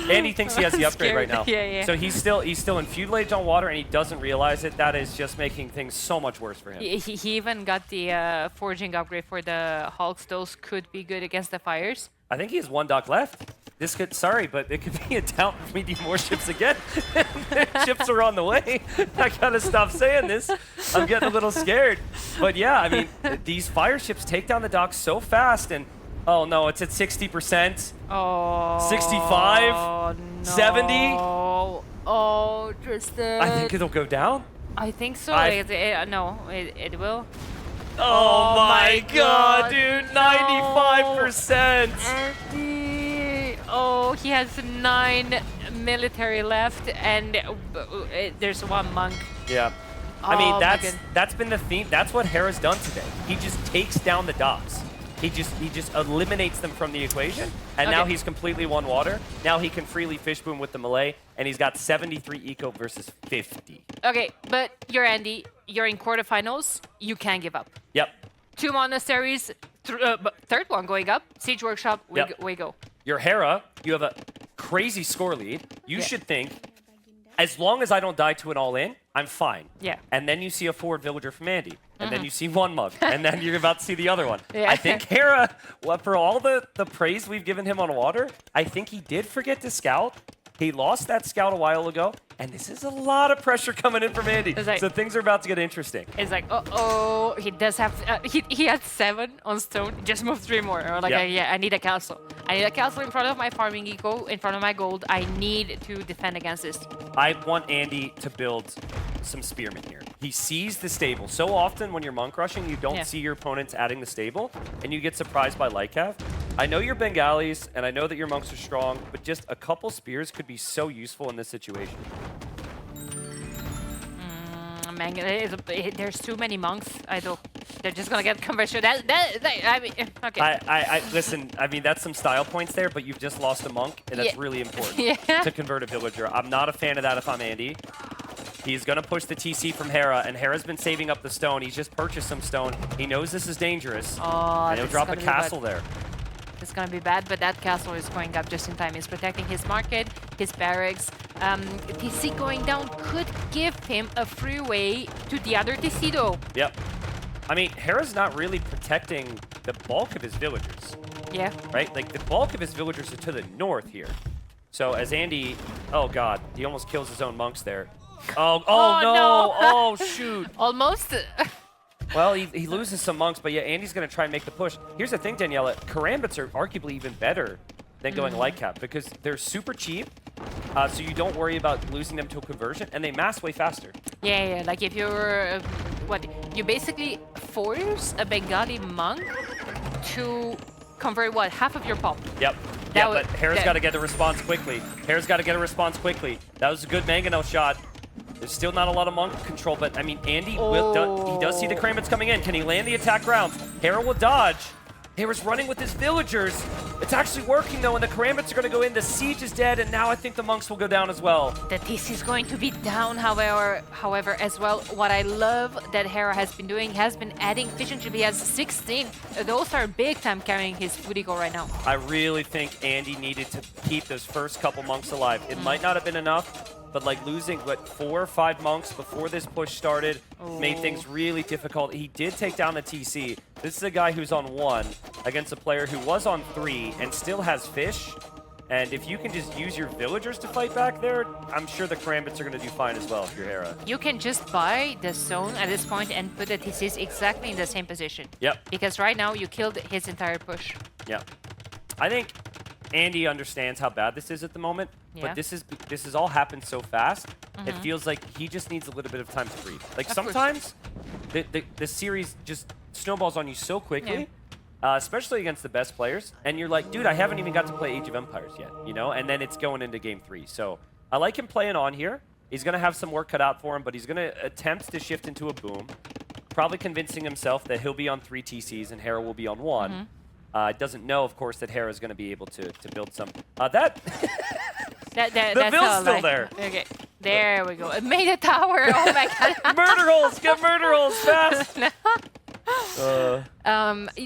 Andy thinks he has the upgrade right now. So he's still in feudal age on water and he doesn't realize it. That is just making things so much worse for him. He even got the forging upgrade for the Hulks. Those could be good against the fires. I think he has 1 dock left. This could, sorry, but it could be a doubt of medium warships again. Ships are on the way. I gotta stop saying this. I'm getting a little scared. But yeah, I mean, these fire ships take down the docks so fast, and oh no, it's at 60%. Oh. 65. No. 70. Oh, Tristan. I think it'll go down. I think so. No, it will. Oh my God, dude, 95%. Andy. Oh, he has 9 military left, and there's 1 monk. Yeah. I mean, that's been the theme. That's what Hera's done today. He just takes down the docks. He just eliminates them from the equation, and now he's completely won water. Now he can freely fish boom with the melee, and he's got 73 eco versus 50. Okay, but you're Andy. You're in quarterfinals. You can't give up. Yep. 2 monasteries, third one going up. Siege Workshop, we go. You're Hera. You have a crazy score lead. You should think, as long as I don't die to an all-in, I'm fine. Yeah. And then you see a forward villager from Andy. And then you see 1 mug. And then you're about to see the other one. I think Hera, for all the praise we've given him on water, I think he did forget to scout. He lost that scout a while ago, and this is a lot of pressure coming in from Andy. Like, so things are about to get interesting. It's like, uh-oh, he does have, he had 7 on stone, just moved 3 more. Or like, yeah, I need a castle. I need a castle in front of my farming eco, in front of my gold. I need to defend against this. I want Andy to build some spearmen here. He sees the stable. So often when you're monk rushing, you don't see your opponents adding the stable, and you get surprised by Lightcalf. I know you're Bengalis, and I know that your monks are strong, but just a couple spears could be so useful in this situation. Man, there's too many monks. They're just gonna get conversion. I mean, okay. Listen. I mean, that's some style points there, but you've just lost a monk, and that's really important to convert a villager. I'm not a fan of that if I'm Andy. He's gonna push the TC from Hera, and Hera's been saving up the stone. He's just purchased some stone. He knows this is dangerous, and he'll drop a castle there. It's gonna be bad, but that castle is going up just in time. He's protecting his market, his barracks. TC going down could give him a free way to the other TC though. Yep. I mean, Hera's not really protecting the bulk of his villagers. Yeah. Right? Like, the bulk of his villagers are to the north here. So as Andy, oh god, he almost kills his own monks there. Oh no! Oh shoot! Almost. Well, he loses some monks, but yeah, Andy's going to try and make the push. Here's the thing, Daniela. Karambits are arguably even better than going Lightcap because they're super cheap, so you don't worry about losing them to a conversion, and they mass way faster. Yeah. Like if you're, you basically force a Bengali monk to convert, half of your pop. Yep. Yeah, but Hera's got to get a response quickly. Hera's got to get a response quickly. That was a good mangonel shot. There's still not a lot of monk control, but I mean, Andy he does see the Karambits coming in. Can he land the attack rounds? Hera will dodge. Hera's running with his villagers. It's actually working though, and the Karambits are going to go in. The siege is dead, and now I think the monks will go down as well. The TC is going to be down, however, as well. What I love that Hera has been doing has been adding efficiency. He has 16. Those are big time carrying his food eco right now. I really think Andy needed to keep those first couple monks alive. It might not have been enough, but like losing, 4 or 5 monks before this push started made things really difficult. He did take down the TC. This is a guy who's on 1 against a player who was on 3 and still has fish. And if you can just use your villagers to fight back there, I'm sure the Karambits are going to do fine as well if you're Hera. You can just buy the zone at this point and put the TCs exactly in the same position. Yep. Because right now you killed his entire push. Yep. I think Andy understands how bad this is at the moment, but this has all happened so fast. It feels like he just needs a little bit of time to breathe. Like sometimes the series just snowballs on you so quickly, especially against the best players, and you're like, dude, I haven't even got to play Age of Empires yet, you know? And then it's going into Game 3. So I like him playing on here. He's going to have some work cut out for him, but he's going to attempt to shift into a boom, probably convincing himself that he'll be on 3 TCs and Hera will be on 1. Doesn't know, of course, that Hera is going to be able to build some. The Vill's still there. Okay, there we go. It made a tower. Oh my god. Murder holes! Get murder holes fast!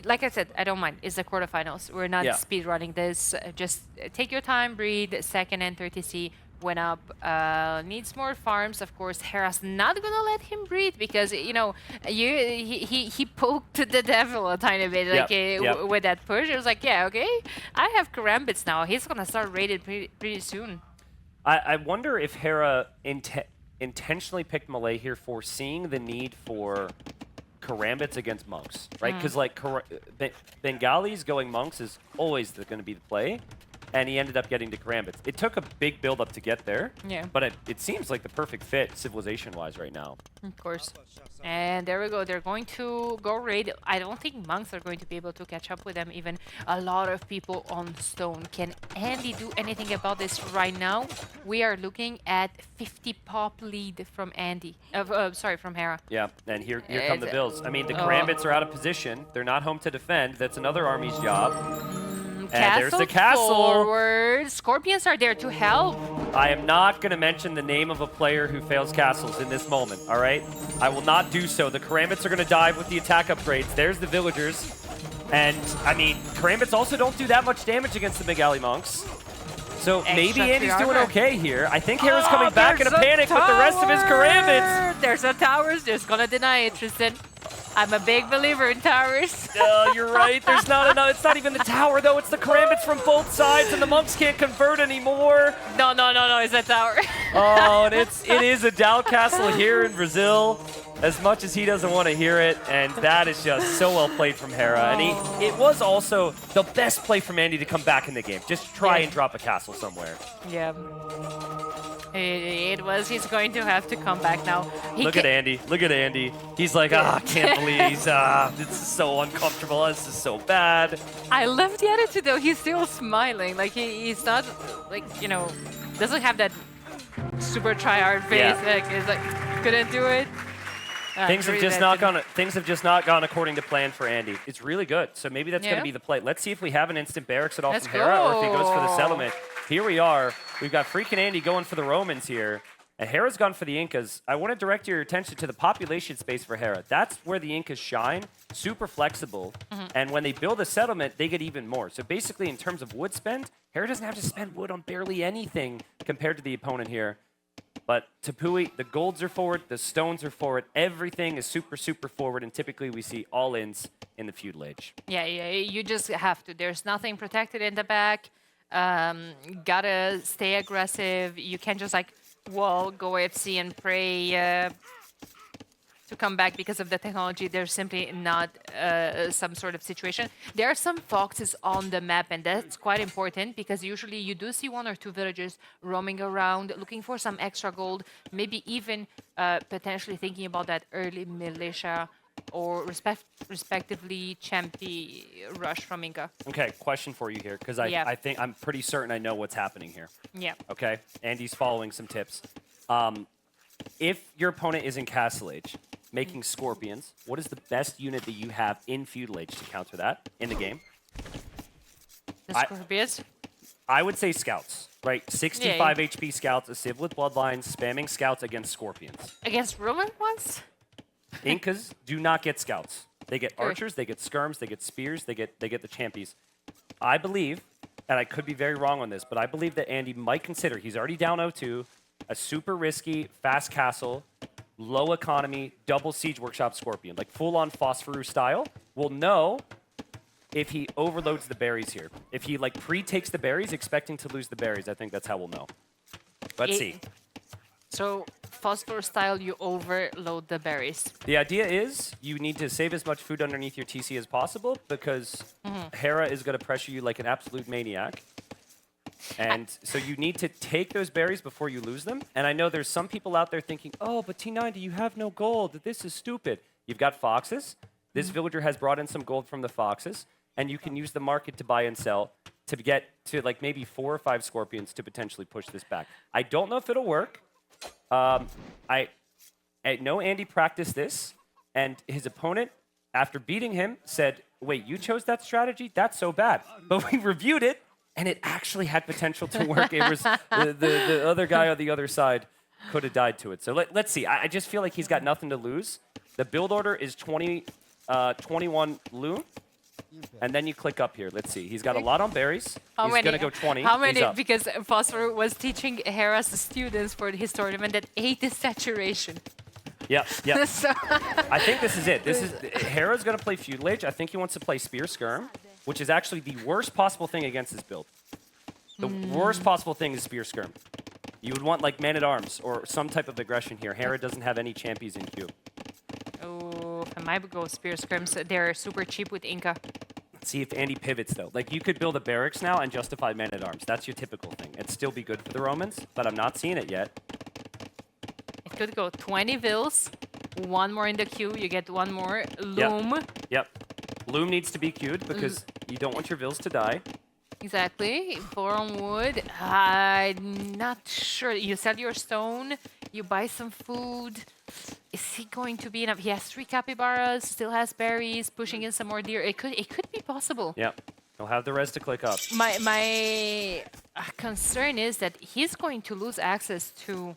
Like I said, I don't mind. It's the quarterfinals. We're not speed running this. Just take your time, breathe. Second and 30C went up. Needs more farms, of course. Hera's not gonna let him breathe because he poked the devil a tiny bit, with that push. It was like, yeah, okay, I have Karambits now. He's gonna start raided pretty soon. I wonder if Hera intentionally picked Malay here, foreseeing the need for Karambits against monks, right? Because Bengalis going monks is always going to be the play. And he ended up getting to Karambits. It took a big build-up to get there, but it seems like the perfect fit civilization-wise right now. Of course. And there we go. They're going to go raid. I don't think monks are going to be able to catch up with them even. A lot of people on stone. Can Andy do anything about this right now? We are looking at 50 pop lead from Andy. From Hera. Yeah, and here come the Bills. I mean, the Karambits are out of position. They're not home to defend. That's another army's job. And there's the castle. Forward. Scorpions are there to help. I am not going to mention the name of a player who fails castles in this moment, all right? I will not do so. The Karambits are going to dive with the attack upgrades. There's the villagers. And, I mean, Karambits also don't do that much damage against the Bengali monks. So maybe Andy's doing okay here. I think Hera's coming back in a panic with the rest of his Karambits. There's a tower. Just going to deny it, Tristan. I'm a big believer in towers. You're right. There's not enough. It's not even the tower, though. It's the karambits from both sides, and the monks can't convert anymore. No, it's a tower. Oh, and it is a doubt castle here in Brazil, as much as he doesn't want to hear it, and that is just so well played from Hera. And it was also the best play from Andy to come back in the game. Just try and drop a castle somewhere. Yeah. It was. He's going to have to come back now. Look at Andy. Look at Andy. He's like, I can't believe this is so uncomfortable. This is so bad. I love the attitude, though. He's still smiling. Like, he's not, like, doesn't have that super try-hard face. Yeah. Like, he's like, couldn't do it. Things have just not gone according to plan for Andy. It's really good. So maybe that's going to be the play. Let's see if we have an instant barracks at all from Hera, or if he goes for the settlement. Here we are. We've got FreakinAndy going for the Romans here. And Hera's gone for the Incas. I want to direct your attention to the population space for Hera. That's where the Incas shine. Super flexible. And when they build a settlement, they get even more. So basically, in terms of wood spend, Hera doesn't have to spend wood on barely anything compared to the opponent here. But Tepui, the golds are forward, the stones are forward, everything is super, super forward, and typically we see all-ins in the feudal age. Yeah, you just have to. There's nothing protected in the back. Gotta stay aggressive. You can't just like go FC and pray to come back because of the technology. There's simply not some sort of situation. There are some foxes on the map, and that's quite important because usually you do see 1 or 2 villagers roaming around, looking for some extra gold, maybe even potentially thinking about that early militia or respectively Champi rush from Inca. Okay, question for you here, because I think I'm pretty certain I know what's happening here. Yeah. Okay, Andy's following some tips. If your opponent is in Castle Age, making Scorpions, what is the best unit that you have in Feudal Age to counter that in the game? The Scorpions? I would say Scouts, right? 65 HP Scouts, a Civ with Bloodlines, spamming Scouts against Scorpions. Against Roman ones? Incas do not get Scouts. They get Archers, they get Skirms, they get Spears, they get the Champies. I believe, and I could be very wrong on this, but I believe that Andy might consider, he's already down 0-2, a super risky, fast castle, low economy, double Siege Workshop Scorpion, like full-on Phosphorus style. We'll know if he overloads the berries here. If he like pre-takes the berries, expecting to lose the berries, I think that's how we'll know. Let's see. So, Phosphorus style, you overload the berries. The idea is you need to save as much food underneath your TC as possible because Hera is going to pressure you like an absolute maniac. And so you need to take those berries before you lose them. And I know there's some people out there thinking, oh, but T90, you have no gold. This is stupid. You've got foxes. This villager has brought in some gold from the foxes. And you can use the market to buy and sell to get to like maybe 4 or 5 scorpions to potentially push this back. I don't know if it'll work. I know Andy practiced this. And his opponent, after beating him, said, wait, you chose that strategy? That's so bad. But we reviewed it. And it actually had potential to work. It was the other guy on the other side could have died to it. So let's see. I just feel like he's got nothing to lose. The build order is 21 loom. And then you click up here. Let's see. He's got a lot on berries. He's going to go 20. How many? Because Phosphor was teaching Hera's students for his tournament that 8 is saturation. Yeah. I think this is it. Hera's going to play Feudal Age. I think he wants to play Spear Skirm, which is actually the worst possible thing against this build. The worst possible thing is Spear Skirm. You would want like Man-at-Arms or some type of aggression here. Hera doesn't have any champions in queue. Oh, I might go Spear Skirms. They're super cheap with Inca. Let's see if Andy pivots though. Like you could build a barracks now and justify Man-at-Arms. That's your typical thing. It'd still be good for the Romans, but I'm not seeing it yet. It could go 20 Vils, 1 more in the queue, you get 1 more. Loom. Yep. Loom needs to be queued because you don't want your Vils to die. Exactly. 4 on wood. I'm not sure. You sell your stone, you buy some food. Is he going to be enough? He has 3 capybaras, still has berries, pushing in some more deer. It could be possible. Yep. He'll have the rest to click up. My concern is that he's going to lose access to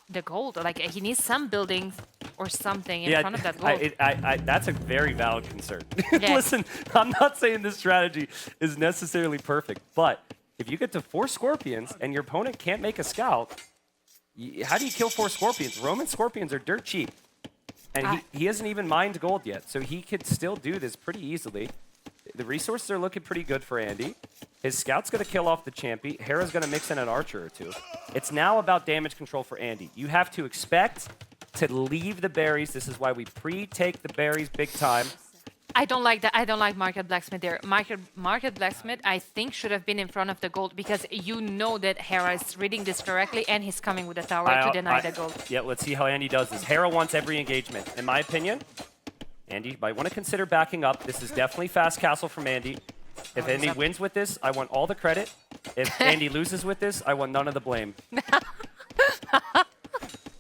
the gold. Like he needs some buildings or something in front of that gold. That's a very valid concern. Yeah. Listen, I'm not saying this strategy is necessarily perfect, but if you get to 4 scorpions and your opponent can't make a scout, how do you kill 4 scorpions? Roman scorpions are dirt cheap. And he hasn't even mined gold yet, so he could still do this pretty easily. The resources are looking pretty good for Andy. His scout's going to kill off the champy. Hera's going to mix in an archer or two. It's now about damage control for Andy. You have to expect to leave the berries. This is why we pre-take the berries big time. I don't like that. I don't like Market Blacksmith there. Market Blacksmith, I think, should have been in front of the gold because you know that Hera is reading this correctly and he's coming with a tower to deny the gold. Yeah, let's see how Andy does this. Hera wants every engagement. In my opinion, Andy might want to consider backing up. This is definitely fast castle from Andy. If Andy wins with this, I want all the credit. If Andy loses with this, I want none of the blame.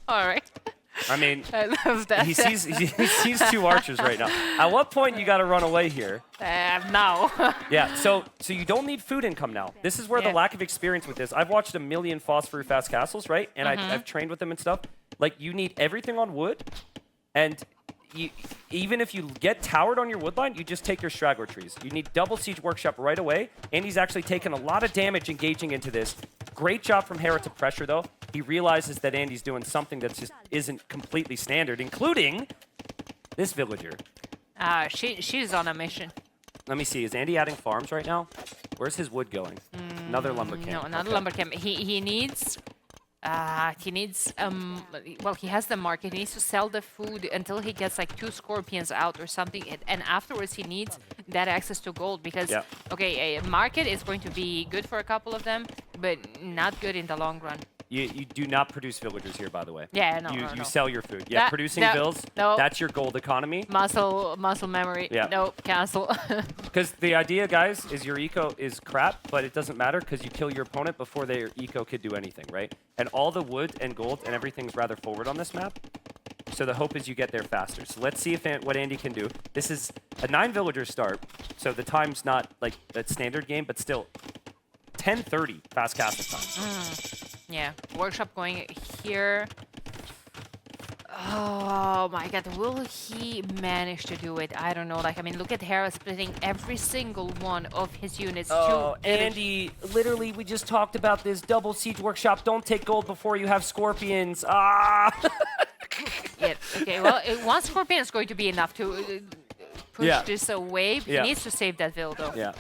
All right. I mean, I love that. he sees two archers right now. At what point you got to run away here? Now. Yeah, so you don't need food income now. This is where the lack of experience with this. I've watched a million Phosphor fast castles, right? And I've trained with them and stuff. Like, you need everything on wood, and even if you get towered on your wood line, you just take your straggler trees. You need double siege workshop right away. And he's actually taken a lot of damage engaging into this. Great job from Hera to pressure, though. He realizes that Andy's doing something that just isn't completely standard, including this villager. She's on a mission. Let me see. Is Andy adding farms right now? Where's his wood going? Another lumber camp. No, another lumber camp. He needs... well, he has the market. He needs to sell the food until he gets like 2 scorpions out or something. And afterwards, he needs that access to gold because, okay, a market is going to be good for a couple of them, but not good in the long run. You do not produce villagers here, by the way. Yeah, no, You sell your food. Yeah, producing bills, that's your gold economy. Muscle memory. Yeah. Nope, cancel. Because the idea, guys, is your eco is crap, but it doesn't matter because you kill your opponent before their eco could do anything, right? And all the wood and gold and everything's rather forward on this map. So the hope is you get there faster. So let's see what Andy can do. This is a 9 villager start, so the time's not like a standard game, but still 10:30 fast castle time. Yeah, workshop going here. Oh my god, will he manage to do it? I don't know. Like, I mean, look at Hera splitting every single one of his units. Oh, Andy, literally, we just talked about this double siege workshop. Don't take gold before you have scorpions. Ah! Yeah, okay, well, one scorpion is going to be enough to push this away. He needs to save that Vil, though. Yeah.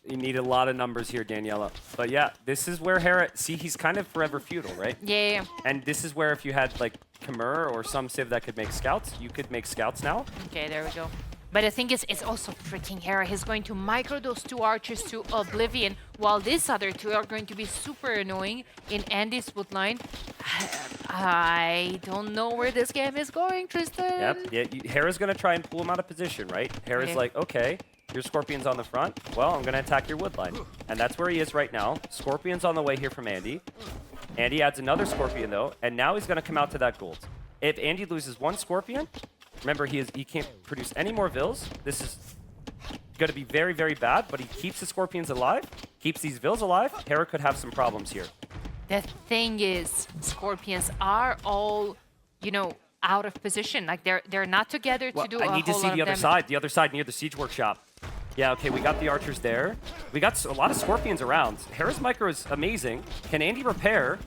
You need a lot of numbers here, Daniela. But yeah, this is where Hera... See, he's kind of forever feudal, right? Yeah. And this is where if you had, like, Khmer or some civ that could make scouts, you could make scouts now. Okay, there we go. But the thing is, it's also freaking Hera. He's going to micro those 2 archers to oblivion, while these other 2 are going to be super annoying in Andy's woodline. I don't know where this game is going, Tristan. Yep. Yeah, Hera's going to try and pull him out of position, right? Hera's like, okay... Your Scorpion's on the front. Well, I'm going to attack your woodline. And that's where he is right now. Scorpion's on the way here from Andy. Andy adds another Scorpion, though, and now he's going to come out to that gold. If Andy loses 1 Scorpion, remember, he can't produce any more Vils. This is going to be very, very bad, but he keeps the Scorpions alive, keeps these Vils alive. Hera could have some problems here. The thing is, Scorpions are all, you know, out of position. Like, they're not together to do a whole lot of damage. I need to see the other side near the siege workshop. Yeah, okay, we got the archers there. We got a lot of scorpions around. Hera's micro is amazing. Can Andy repair?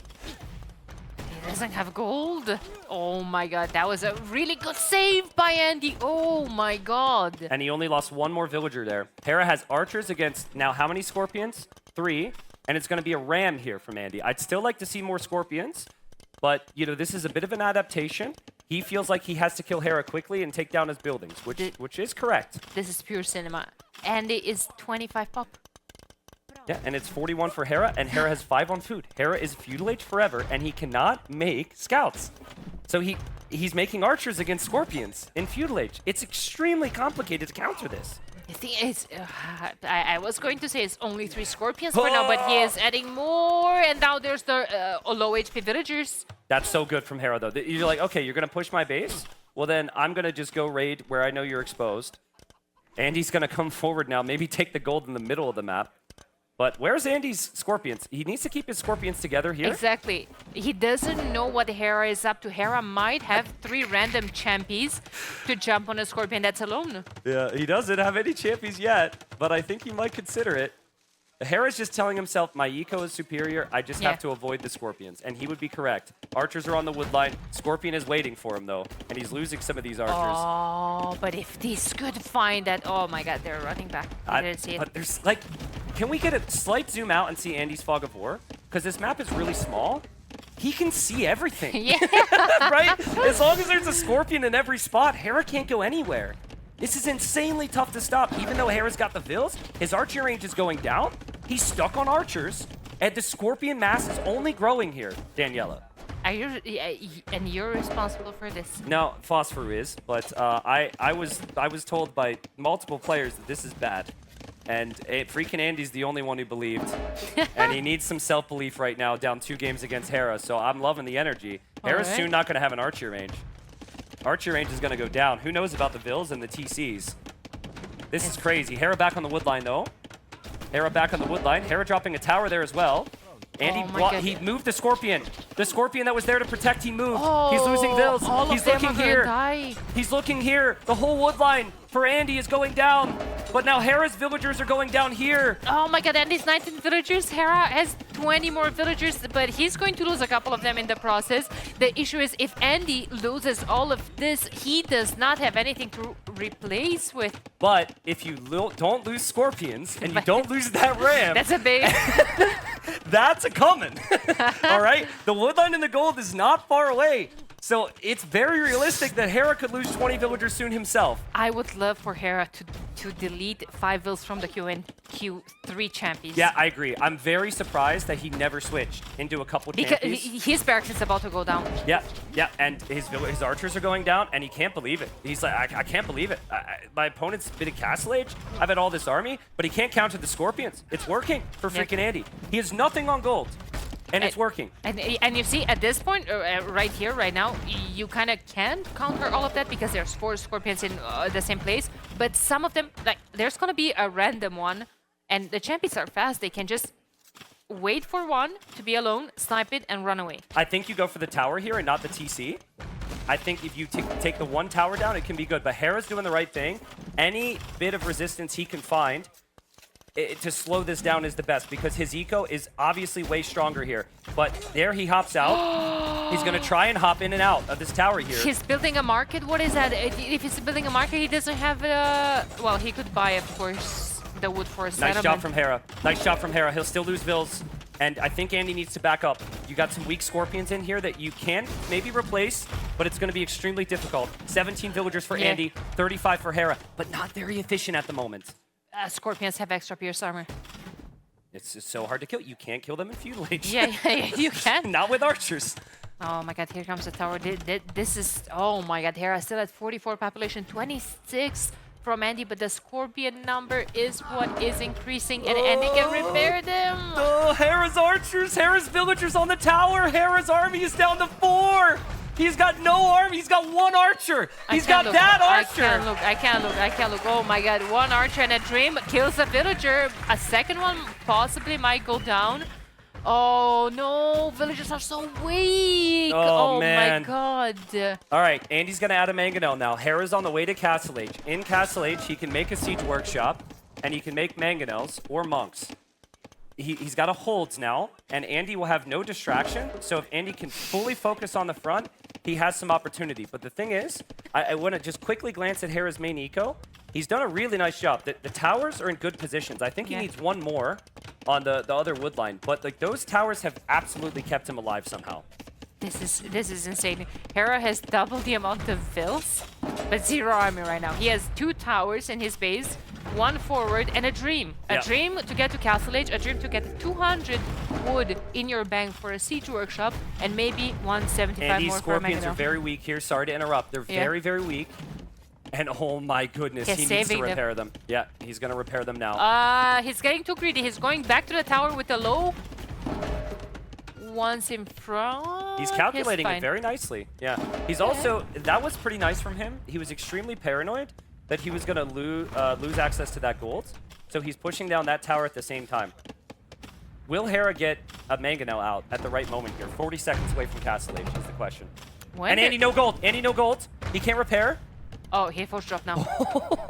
He doesn't have gold. Oh my god, that was a really good save by Andy. Oh my god. And he only lost 1 more villager there. Hera has archers against now how many scorpions? 3. And it's going to be a ram here from Andy. I'd still like to see more scorpions. But, you know, this is a bit of an adaptation. He feels like he has to kill Hera quickly and take down his buildings, which is correct. This is pure cinema. Andy is 25 pop. Yeah, and it's 41 for Hera, and Hera has 5 on food. Hera is feudal age forever, and he cannot make scouts. So he's making archers against scorpions in feudal age. It's extremely complicated to counter this. The thing is, I was going to say it's only 3 scorpions for now, but he is adding more, and now there's the low HP villagers. That's so good from Hera, though. You're like, okay, you're going to push my base? Well, then I'm going to just go raid where I know you're exposed. Andy's going to come forward now, maybe take the gold in the middle of the map. But where's Andy's scorpions? He needs to keep his scorpions together here. Exactly. He doesn't know what Hera is up to. Hera might have 3 random champions to jump on a scorpion that's alone. Yeah, he doesn't have any champions yet, but I think he might consider it. Hera's just telling himself, my eco is superior, I just have to avoid the Scorpions. And he would be correct. Archers are on the wood line. Scorpion is waiting for him, though. And he's losing some of these archers. Oh, but if these could find that... Oh my god, they're running back. I didn't see it. But there's, like... Can we get a slight zoom out and see Andy's Fog of War? Because this map is really small. He can see everything. Yeah. Right? As long as there's a Scorpion in every spot, Hera can't go anywhere. This is insanely tough to stop. Even though Hera's got the Vils, his archer range is going down. He's stuck on archers, and the Scorpion mass is only growing here, Daniela. And you're responsible for this. No, Phosphor is, but I was told by multiple players that this is bad. And FreakinAndy's the only one who believed. And he needs some self-belief right now, down 2 games against Hera, so I'm loving the energy. Hera's soon not going to have an archer range. Archer range is going to go down. Who knows about the Vils and the TCs? This is crazy. Hera back on the wood line, though. Hera back on the wood line. Hera dropping a tower there as well. Andy, he moved the Scorpion. The Scorpion that was there to protect, he moved. He's losing Vils. He's looking here. He's looking here. The whole wood line for Andy is going down. But now Hera's villagers are going down here. Oh my god, Andy's 19 villagers. Hera has 20 more villagers, but he's going to lose a couple of them in the process. The issue is if Andy loses all of this, he does not have anything to replace with. But if you don't lose Scorpions and you don't lose that ram... That's a big... That's a coming. All right? The wood line and the gold is not far away. So it's very realistic that Hera could lose 20 villagers soon himself. I would love for Hera to delete 5 Vils from the Q3 champions. Yeah, I agree. I'm very surprised that he never switched into a couple champions. Because his barracks is about to go down. Yeah, and his archers are going down, and he can't believe it. He's like, I can't believe it. My opponent's been a Castle Age. I've had all this army, but he can't counter the Scorpions. It's working for FreakinAndy. He has nothing on gold. And it's working. And you see, at this point, right here, right now, you kind of can counter all of that because there's 4 Scorpions in the same place. But some of them, like, there's going to be a random one. And the champions are fast. They can just wait for one to be alone, snipe it, and run away. I think you go for the tower here and not the TC. I think if you take the one tower down, it can be good. But Hera's doing the right thing. Any bit of resistance he can find to slow this down is the best because his eco is obviously way stronger here. But there he hops out. He's going to try and hop in and out of this tower here. He's building a market? What is that? If he's building a market, he doesn't have... well, he could buy, of course, the wood for a settlement. Nice job from Hera. Nice job from Hera. He'll still lose Vils. And I think Andy needs to back up. You got some weak Scorpions in here that you can maybe replace, but it's going to be extremely difficult. 17 villagers for Andy, 35 for Hera, but not very efficient at the moment. Scorpions have extra pierce armor. It's just so hard to kill. You can't kill them in feudal age. Yeah, you can. Not with archers. Oh my god, here comes the tower. This is... Oh my god, Hera still at 44 population, 26 from Andy, but the Scorpion number is what is increasing, and Andy can repair them. Oh, Hera's archers, Hera's villagers on the tower. Hera's army is down to 4. He's got no army. He's got 1 archer. He's got that archer. I can't look. Oh my god, 1 archer and a dream kills a villager. A second one possibly might go down. Oh no, villagers are so weak. Oh man. My god. All right, Andy's going to add a mangonel now. Hera's on the way to Castle Age. In Castle Age, he can make a siege workshop, and he can make mangonels or monks. He's got a holds now, and Andy will have no distraction. So if Andy can fully focus on the front, he has some opportunity. But the thing is, I want to just quickly glance at Hera's main eco. He's done a really nice job. The towers are in good positions. I think he needs 1 more on the other wood line. But like those towers have absolutely kept him alive somehow. This is insane. Hera has double the amount of Vils, but 0 army right now. He has 2 towers in his base, 1 forward, and a dream. A dream to get to Castle Age, a dream to get 200 wood in your bank for a siege workshop, and maybe 175 and more these for a Scorpions are very weak here. Sorry to interrupt. They're very, very weak. And oh my goodness, he needs to repair them. Yeah, he's going to repair them now. He's getting too greedy. He's going back to the tower with the low. Once in front. He's calculating it very nicely. Yeah. He's also, that was pretty nice from him. He was extremely paranoid that he was going to lose access to that gold. So he's pushing down that tower at the same time. Will Hera get a mangonel out at the right moment here? 40 seconds away from Castle Age is the question. And Andy, no gold. Andy, no gold. He can't repair. Oh, he force drop now.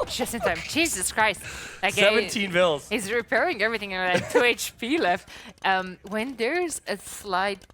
Just in time. Jesus Christ. Like, 17 vills. He's repairing everything and like 2 HP left. When there's a slight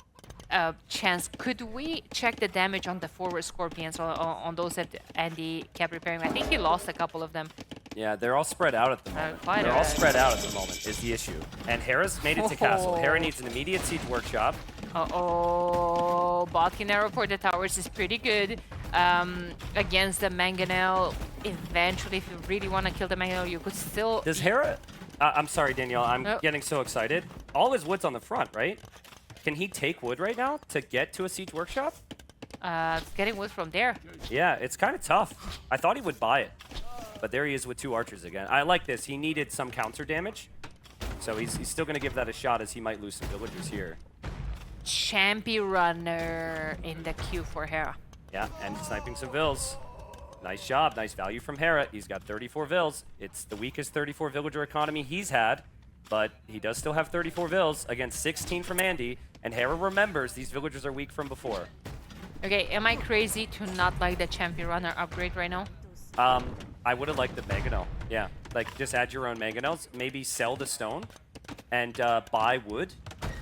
chance, could we check the damage on the forward Scorpions on those that Andy kept repairing? I think he lost a couple of them. Yeah, they're all spread out at the moment. Quite They're all spread out at the moment is the issue. And Hera's made it to castle. Hera needs an immediate siege workshop. Uh-oh, Botkin arrow for the towers is pretty good against the Mangonel. Eventually, if you really want to kill the Mangonel, you could still... Does Hera... I'm sorry, Danielle. I'm getting so excited. All his wood's on the front, right? Can he take wood right now to get to a siege workshop? Getting wood from there. Yeah, it's kind of tough. I thought he would buy it. But there he is with 2 archers again. I like this. He needed some counter damage. So he's still going to give that a shot as he might lose some villagers here. Champion runner in the queue for Hera. Yeah, and sniping some vills. Nice job. Nice value from Hera. He's got 34 vills. It's the weakest 34 villager economy he's had. But he does still have 34 vills against 16 from Andy. And Hera remembers these villagers are weak from before. Okay, am I crazy to not like the champion runner upgrade right now? I would have liked the Mangonel. Yeah, like just add your own Mangonels. Maybe sell the stone and buy wood.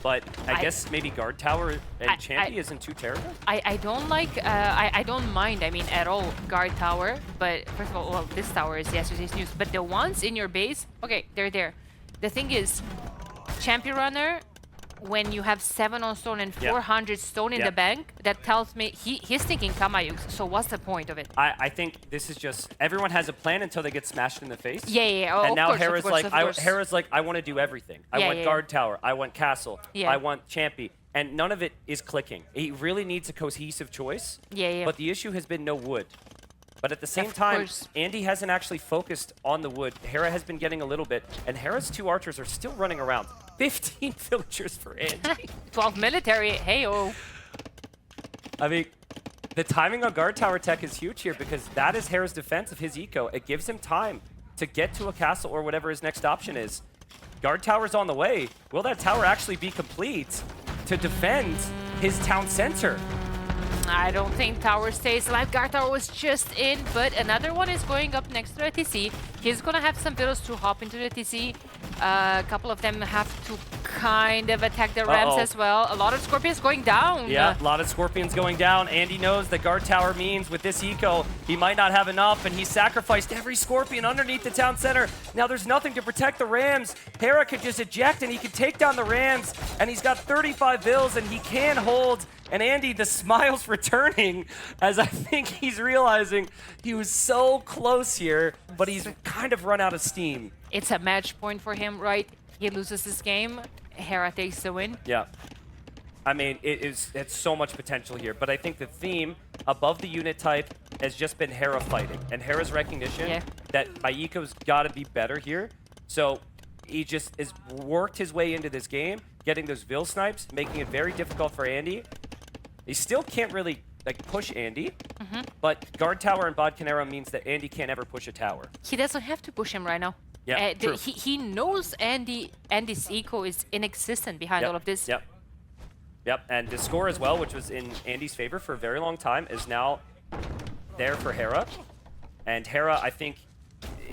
But I guess maybe guard tower and Champy isn't too terrible. I don't like, I don't mind, I mean, at all, guard tower. But first of all, well, this tower is yesterday's news. But the ones in your base, okay, they're there. The thing is, champion runner, when you have 7 on stone and 400 stone in the bank, that tells me he's thinking Kamayuks. So what's the point of it? I think this is just everyone has a plan until they get smashed in the face. Yeah. Oh, and now course, Hera's like, I want to do everything. I want guard tower. I want castle. I want Champy. And none of it is clicking. He really needs a cohesive choice. Yeah. But the issue has been no wood. But at the same time, Andy hasn't actually focused on the wood. Hera has been getting a little bit, and Hera's 2 archers are still running around. 15 villagers for Andy. 12 military, hey-oh. I mean, the timing on guard tower tech is huge here because that is Hera's defense of his eco. It gives him time to get to a castle or whatever his next option is. Guard tower's on the way. Will that tower actually be complete to defend his town center? I don't think tower stays alive. Guard tower was just in, but another one is going up next to the TC. He's gonna have some villas to hop into the TC. A couple of them have to kind of attack the Rams as well. A lot of Scorpions going down. Yeah, a lot of Scorpions going down. Andy knows that guard tower means with this eco, he might not have enough, and he sacrificed every Scorpion underneath the town center. Now there's nothing to protect the Rams. Hera could just eject, and he could take down the Rams, and he's got 35 vills, and he can hold. And Andy, the smile's returning as I think he's realizing he was so close here, but he's kind of run out of steam. It's a match point for him, right? He loses this game. Hera takes the win. Yeah. I mean, it's so much potential here, but I think the theme above the unit type has just been Hera fighting, and Hera's recognition that my eco's got to be better here. So he just has worked his way into this game, getting those Vil snipes, making it very difficult for Andy. He still can't really push Andy, but guard tower and bod Canero means that Andy can't ever push a tower. He doesn't have to push him right now. Yeah, true. He knows Andy's eco is inexistent behind all of this. Yep, and the score as well, which was in Andy's favor for a very long time, is now there for Hera. And Hera, I think,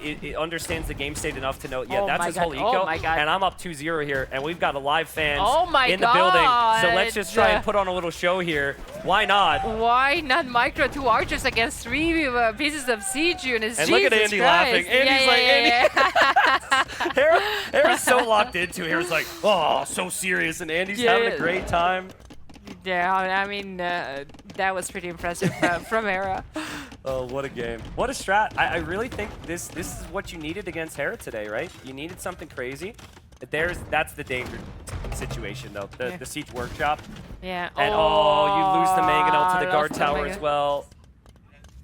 it understands the game state enough to know, that's his whole eco. And I'm up 2-0 here, and we've got a live fans in the building. So let's just try and put on a little show here. Why not? Why not micro 2 archers against 3 pieces of siege units? And look at Andy laughing. Andy's Andy. Hera's so locked into it. Hera's like, oh, so serious, and Andy's having a great time. Yeah, I mean, that was pretty impressive from Hera. Oh, what a game. What a strat. I really think this is what you needed against Hera today, right? You needed something crazy. That's the danger situation, though. The siege workshop. Yeah. And you lose the Mangonel to the guard tower as well.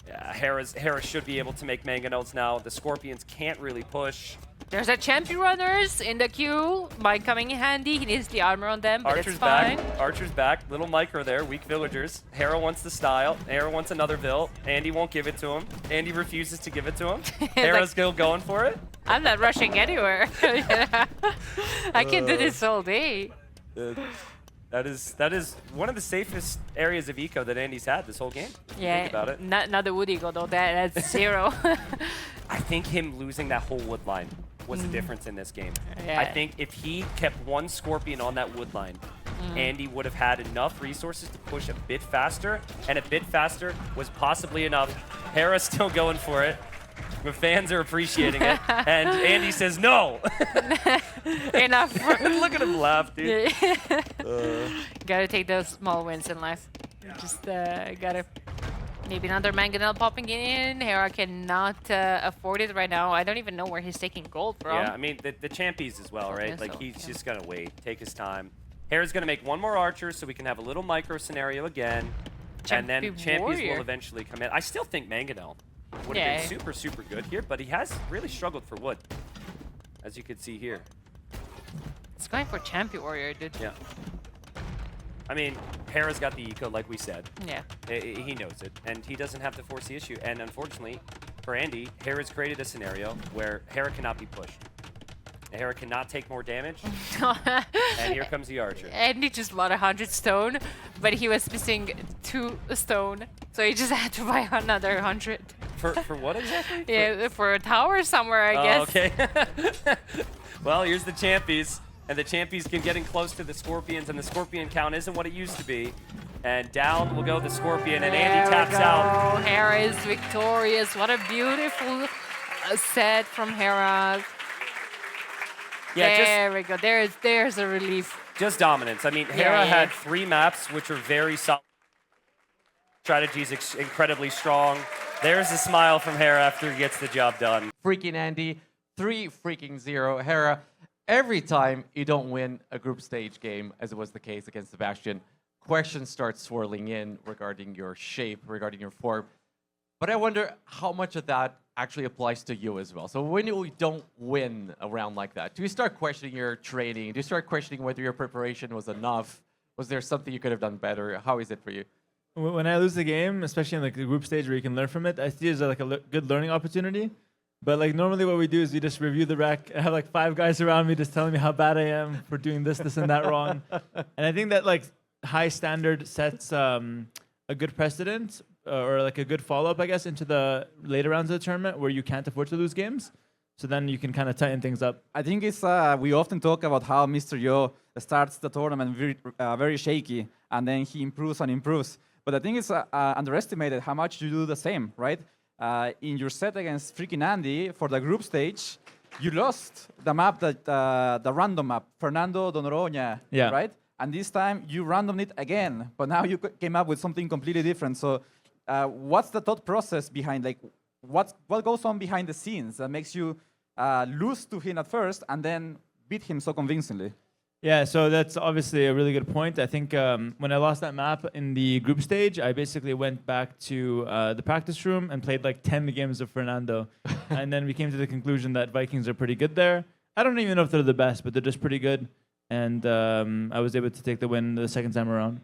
Yeah, Hera should be able to make Mangonels now. The Scorpions can't really push. There's a champion runners in the queue. Might coming in handy. He needs the armor on them, but Archer's it's fine. Archer's back. Little micro there. Weak villagers. Hera wants the style. Hera wants another Vil. Andy won't give it to him. Andy refuses to give it to him. Hera's still going for it. I'm not rushing anywhere. I can do this all day. That is one of the safest areas of eco that Andy's had this whole game. Yeah, Think about it. not the wood eagle though. That's 0. I think him losing that whole wood line was the difference in this game. Yeah. I think if he kept one Scorpion on that wood line, Andy would have had enough resources to push a bit faster, and a bit faster was possibly enough. Hera's still going for it. The fans are appreciating it, and Andy says no. Enough. Look at him laugh, dude. Gotta take those small wins in life. Just gotta. Maybe another Mangonel popping in. Hera cannot afford it right now. I don't even know where he's taking gold from. Yeah, I mean, the champies as well, right? Like, So, he's just gonna wait, take his time. Hera's gonna make one more archer so we can have a little micro scenario again. And then champions Warrior. will eventually come in. I still think Mangonel would have been super, super good here, but he has really struggled for wood, as you can see here. It's going for Champion Warrior, dude. Yeah. I mean, Hera's got the eco, like we said. Yeah. He knows it, and he doesn't have to force the issue. And unfortunately, for Andy, Hera's created a scenario where Hera cannot be pushed. Hera cannot take more damage, and here comes the archer. And he just bought 100 stone, but he was missing 2 stone, so he just had to buy another 100. For what exactly? Yeah, for a tower somewhere, I guess. Okay. Well, here's the champions, and the champions can getting close to the Scorpions, and the Scorpion count isn't what it used to be. And down will go the Scorpion, and Andy taps out. Hera is victorious. What a beautiful set from Hera. Yeah, there we go. There's a relief. just dominance. I mean, Hera yeah. had 3 maps, which are very solid. Strategies incredibly strong. There's a smile from Hera after he gets the job done. FreakinAndy, 3-0. Hera, every time you don't win a group stage game, as it was the case against Sebastian, questions start swirling in regarding your shape, regarding your form. But I wonder how much of that actually applies to you as well. So when you don't win a round like that, do you start questioning your training? Do you start questioning whether your preparation was enough? Was there something you could have done better? How is it for you? When I lose the game, especially in like the group stage where you can learn from it, I see it as like a good learning opportunity. But like normally what we do is we just review the rec. I have like 5 guys around me just telling me how bad I am for doing this, and that wrong. And I think that like high standard sets a good precedent or like a good follow-up, I guess, into the later rounds of the tournament where you can't afford to lose games. So then you can kind of tighten things up. I think it's we often talk about how Mr. Yo starts the tournament very shaky, and then he improves and improves. But I think it's underestimated how much you do the same, right? In your set against FreakinAndy for the group stage, you lost the map, the random map, Fernando de Noronha, right? And this time you randomed it again, but now you came up with something completely different. So what's the thought process behind, like, what goes on behind the scenes that makes you lose to him at first and then beat him so convincingly? Yeah, so that's obviously a really good point. I think when I lost that map in the group stage, I basically went back to the practice room and played like 10 games of Fernando. And then we came to the conclusion that Vikings are pretty good there. I don't even know if they're the best, but they're just pretty good. And I was able to take the win the second time around.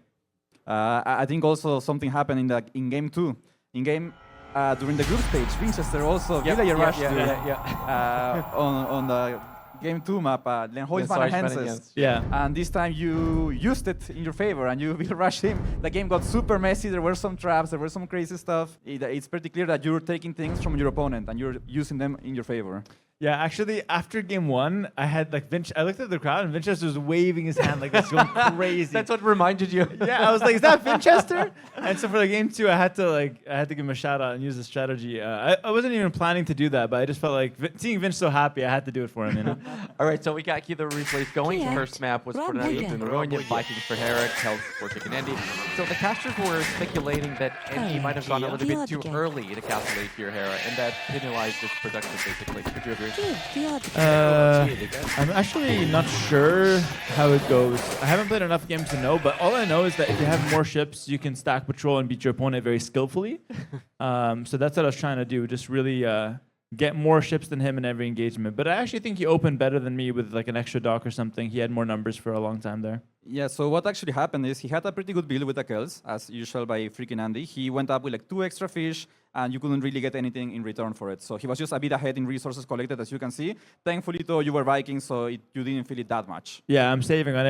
I think also something happened in game 2. In game during the group stage, Winchester also Villager rushed on the game 2 map, Lenhois van Henses. Yeah. And this time you used it in your favor and you rushed him. The game got super messy. There were some traps. There were some crazy stuff. It's pretty clear that you're taking things from your opponent and you're using them in your favor. Yeah, actually, after game 1, I had like I looked at the crowd and Winchester was waving his hand like this, going crazy. That's what reminded you. Yeah, I was like, "Is that Winchester?" And so for the game 2, I had to give him a shout out and use the strategy. I wasn't even planning to do that, but I just felt like seeing Vince so happy, I had to do it for him. You know. All right, so we got key the replays going. First map was Fernando de Noronha, Vikings for Hera, Health for FreakinAndy. So the casters were speculating that Andy might have gone a little bit too early to calculate your Hera, and that penalized his production basically. Would you agree? I'm actually not sure how it goes. I haven't played enough games to know, but all I know is that if you have more ships, you can stack patrol and beat your opponent very skillfully. So that's what I was trying to do, just really get more ships than him in every engagement. But I actually think he opened better than me with like an extra dock or something. He had more numbers for a long time there. Yeah, so what actually happened is he had a pretty good build with the kills, as usual by FreakinAndy. He went up with like 2 extra fish, and you couldn't really get anything in return for it. So he was just a bit ahead in resources collected, as you can see. Thankfully, though, you were Vikings, so you didn't feel it that much. Yeah, I'm saving on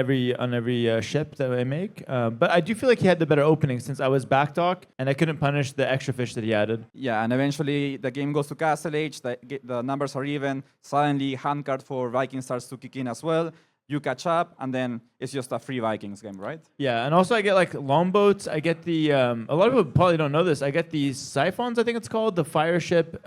every ship that I make. But I do feel like he had the better opening since I was backdock, and I couldn't punish the extra fish that he added. Yeah, and eventually the game goes to Castle Age, the numbers are even. Suddenly, handcard for Vikings starts to kick in as well. You catch up, and then it's just a free Vikings game, right? Yeah, and also I get like longboats. I get the a lot of people probably don't know this. I get the siphons, I think it's called, the fire ship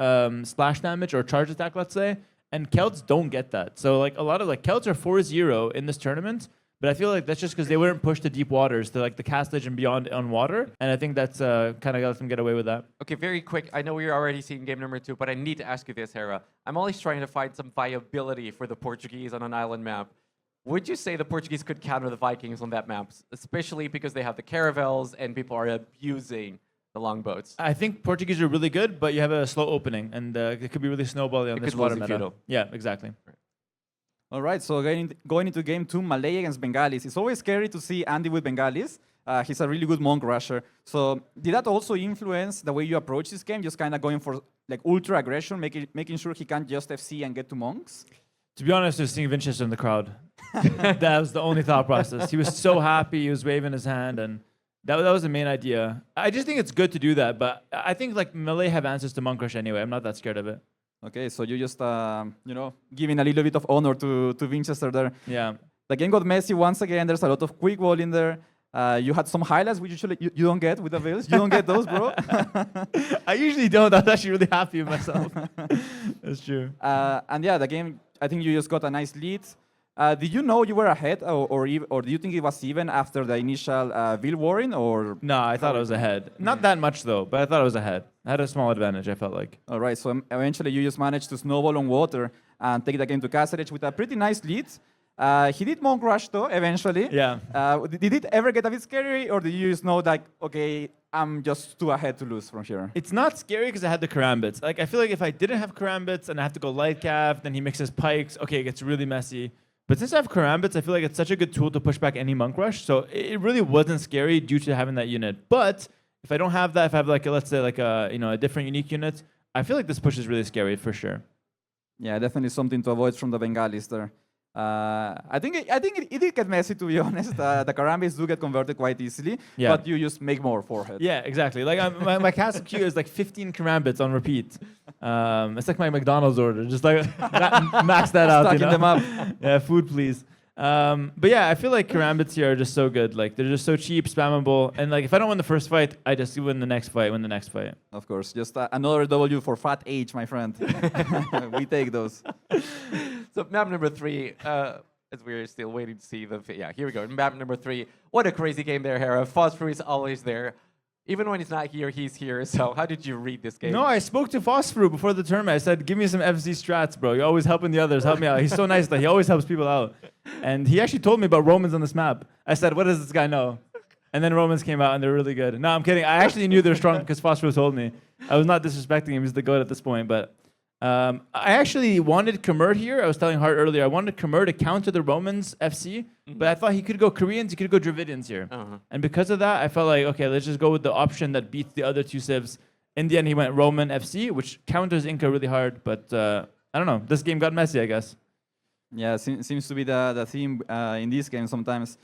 splash damage or charge attack, let's say. And Celts don't get that. So like a lot of like Celts are 4-0 in this tournament, but I feel like that's just because they weren't pushed to deep waters, to like the Castlage and beyond on water. And I think that's kind of let them get away with that. Okay, very quick. I know we're already seeing game number 2, but I need to ask you this, Hera. I'm always trying to find some viability for the Portuguese on an island map. Would you say the Portuguese could counter the Vikings on that map, especially because they have the caravels and people are abusing the longboats? I think Portuguese are really good, but you have a slow opening, and it could be really snowballing on It this could water lose in meta. feudal. Yeah, exactly. All right, so going into game 2, Malay against Bengalis. It's always scary to see Andy with Bengalis. He's a really good monk rusher. So did that also influence the way you approach this game? Just kind of going for like ultra aggression, making sure he can't just FC and get to monks? To be honest, just seeing Vinchester in the crowd. That was the only thought process. He was so happy, he was waving his hand, and that was the main idea. I just think it's good to do that, but I think like Malay have answers to Monk Rush anyway. I'm not that scared of it. Okay, so you just, giving a little bit of honor to Winchester there. Yeah. The game got messy once again. There's a lot of quick ball in there. You had some highlights, which usually you don't get with the Bills. You don't get those, bro. I usually don't. I was actually really happy with myself. That's true. And yeah, the game, I think you just got a nice lead. Did you know you were ahead, or do you think it was even after the initial Bill Warren, or? No, I thought I was ahead. Not that much though, but I thought I was ahead. I had a small advantage, I felt like. All right, so eventually you just managed to snowball on water and take the game to Castle Edge with a pretty nice lead. He did Monk Rush though, eventually. Yeah. Did it ever get a bit scary, or did you just know like, okay, I'm just too ahead to lose from here? It's not scary because I had the karambits. Like I feel like if I didn't have karambits and I have to go light calf, then he mixes pikes. Okay, it gets really messy. But since I have karambits, I feel like it's such a good tool to push back any monk rush. So it really wasn't scary due to having that unit. But if I don't have that, if I have like let's say like a different unique unit, I feel like this push is really scary for sure. Yeah, definitely something to avoid from the Bengalis there. I think it did get messy, to be honest. The karambits do get converted quite easily, Yeah. but you just make more forehead. Yeah, exactly. Like my castle queue is like 15 karambits on repeat. It's like my McDonald's order. Just like max that out. Stacking them up. Yeah, food please. But yeah, I feel like karambits here are just so good. Like they're just so cheap, spammable, and like if I don't win the first fight, I just win the next fight. Win the next fight. Of course, just another W for fat age, my friend. We take those. So map number 3, as we're still waiting to see here we go. Map number 3. What a crazy game there, Hera. Phosphor is always there. Even when he's not here, he's here. So how did you read this game? No, I spoke to Phosphor before the tournament. I said, give me some FC strats, bro. You're always helping the others. Help me out. He's so nice that he always helps people out. And he actually told me about Romans on this map. I said, what does this guy know? And then Romans came out, and they're really good. No, I'm kidding. I actually knew they're strong because Phosphor told me. I was not disrespecting him. He's the GOAT at this point. But I actually wanted Khmer here. I was telling Hart earlier, I wanted Khmer to counter the Romans FC, but I thought he could go Koreans, he could go Dravidians here. And because of that, I felt like, okay, let's just go with the option that beats the other two civs. In the end, he went Roman FC, which counters Inca really hard, but I don't know. This game got messy, I guess. Yeah, seems to be the theme in this game sometimes.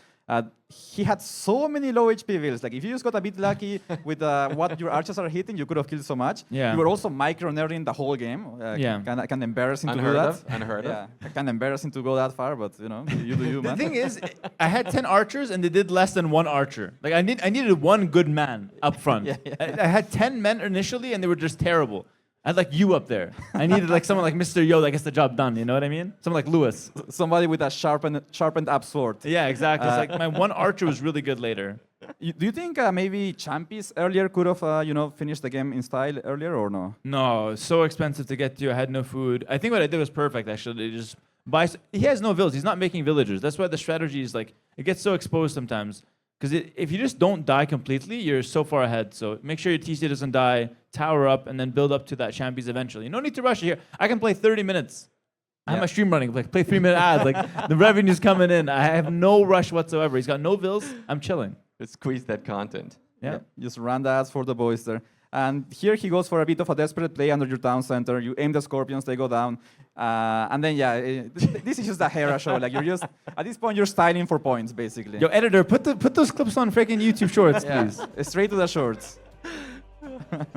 He had so many low HP builds. Like if you just got a bit lucky with what your archers are hitting, you could have killed so much. Yeah. You were also micro-nerding the whole game. Yeah. Kind of embarrassing to do Unheard that. of. Unheard of. Yeah, kind of embarrassing to go that far, but you know, you do you, The man. thing is, I had 10 archers and they did less than one archer. Like I needed one good man up front. Yeah. I had 10 men initially and they were just terrible. I had like you up there. I needed like someone like Mr. Yo that gets the job done. You know what I mean? Someone like Lewis. Somebody with a sharpened up sword. Yeah, exactly. It's like my one archer was really good later. Do you think maybe Champies earlier could have finished the game in style earlier or no? No, so expensive to get to. I had no food. I think what I did was perfect actually. Just buy. He has no villas. He's not making villagers. That's why the strategy is like it gets so exposed sometimes. Because if you just don't die completely, you're so far ahead. So make sure your TC doesn't die, tower up, and then build up to that champions eventually. No need to rush here. I can play 30 minutes. I have my stream running. Like, play 3-minute ads. Like, the revenue's coming in. I have no rush whatsoever. He's got no bills. I'm chilling. Just squeeze that content. Yeah. Just run the ads for the boys there. And here he goes for a bit of a desperate play under your town center. You aim the scorpions, they go down. And then, this is just a Hera show. Like, you're just, at this point, you're styling for points, basically. Yo, editor, put those clips on freaking YouTube Shorts, please. Straight to the shorts. But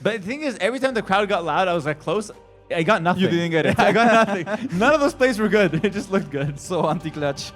the thing is, every time the crowd got loud, I was like close. I got nothing. You didn't get it. I got nothing. None of those plays were good. It just looked good. So anti-clutch.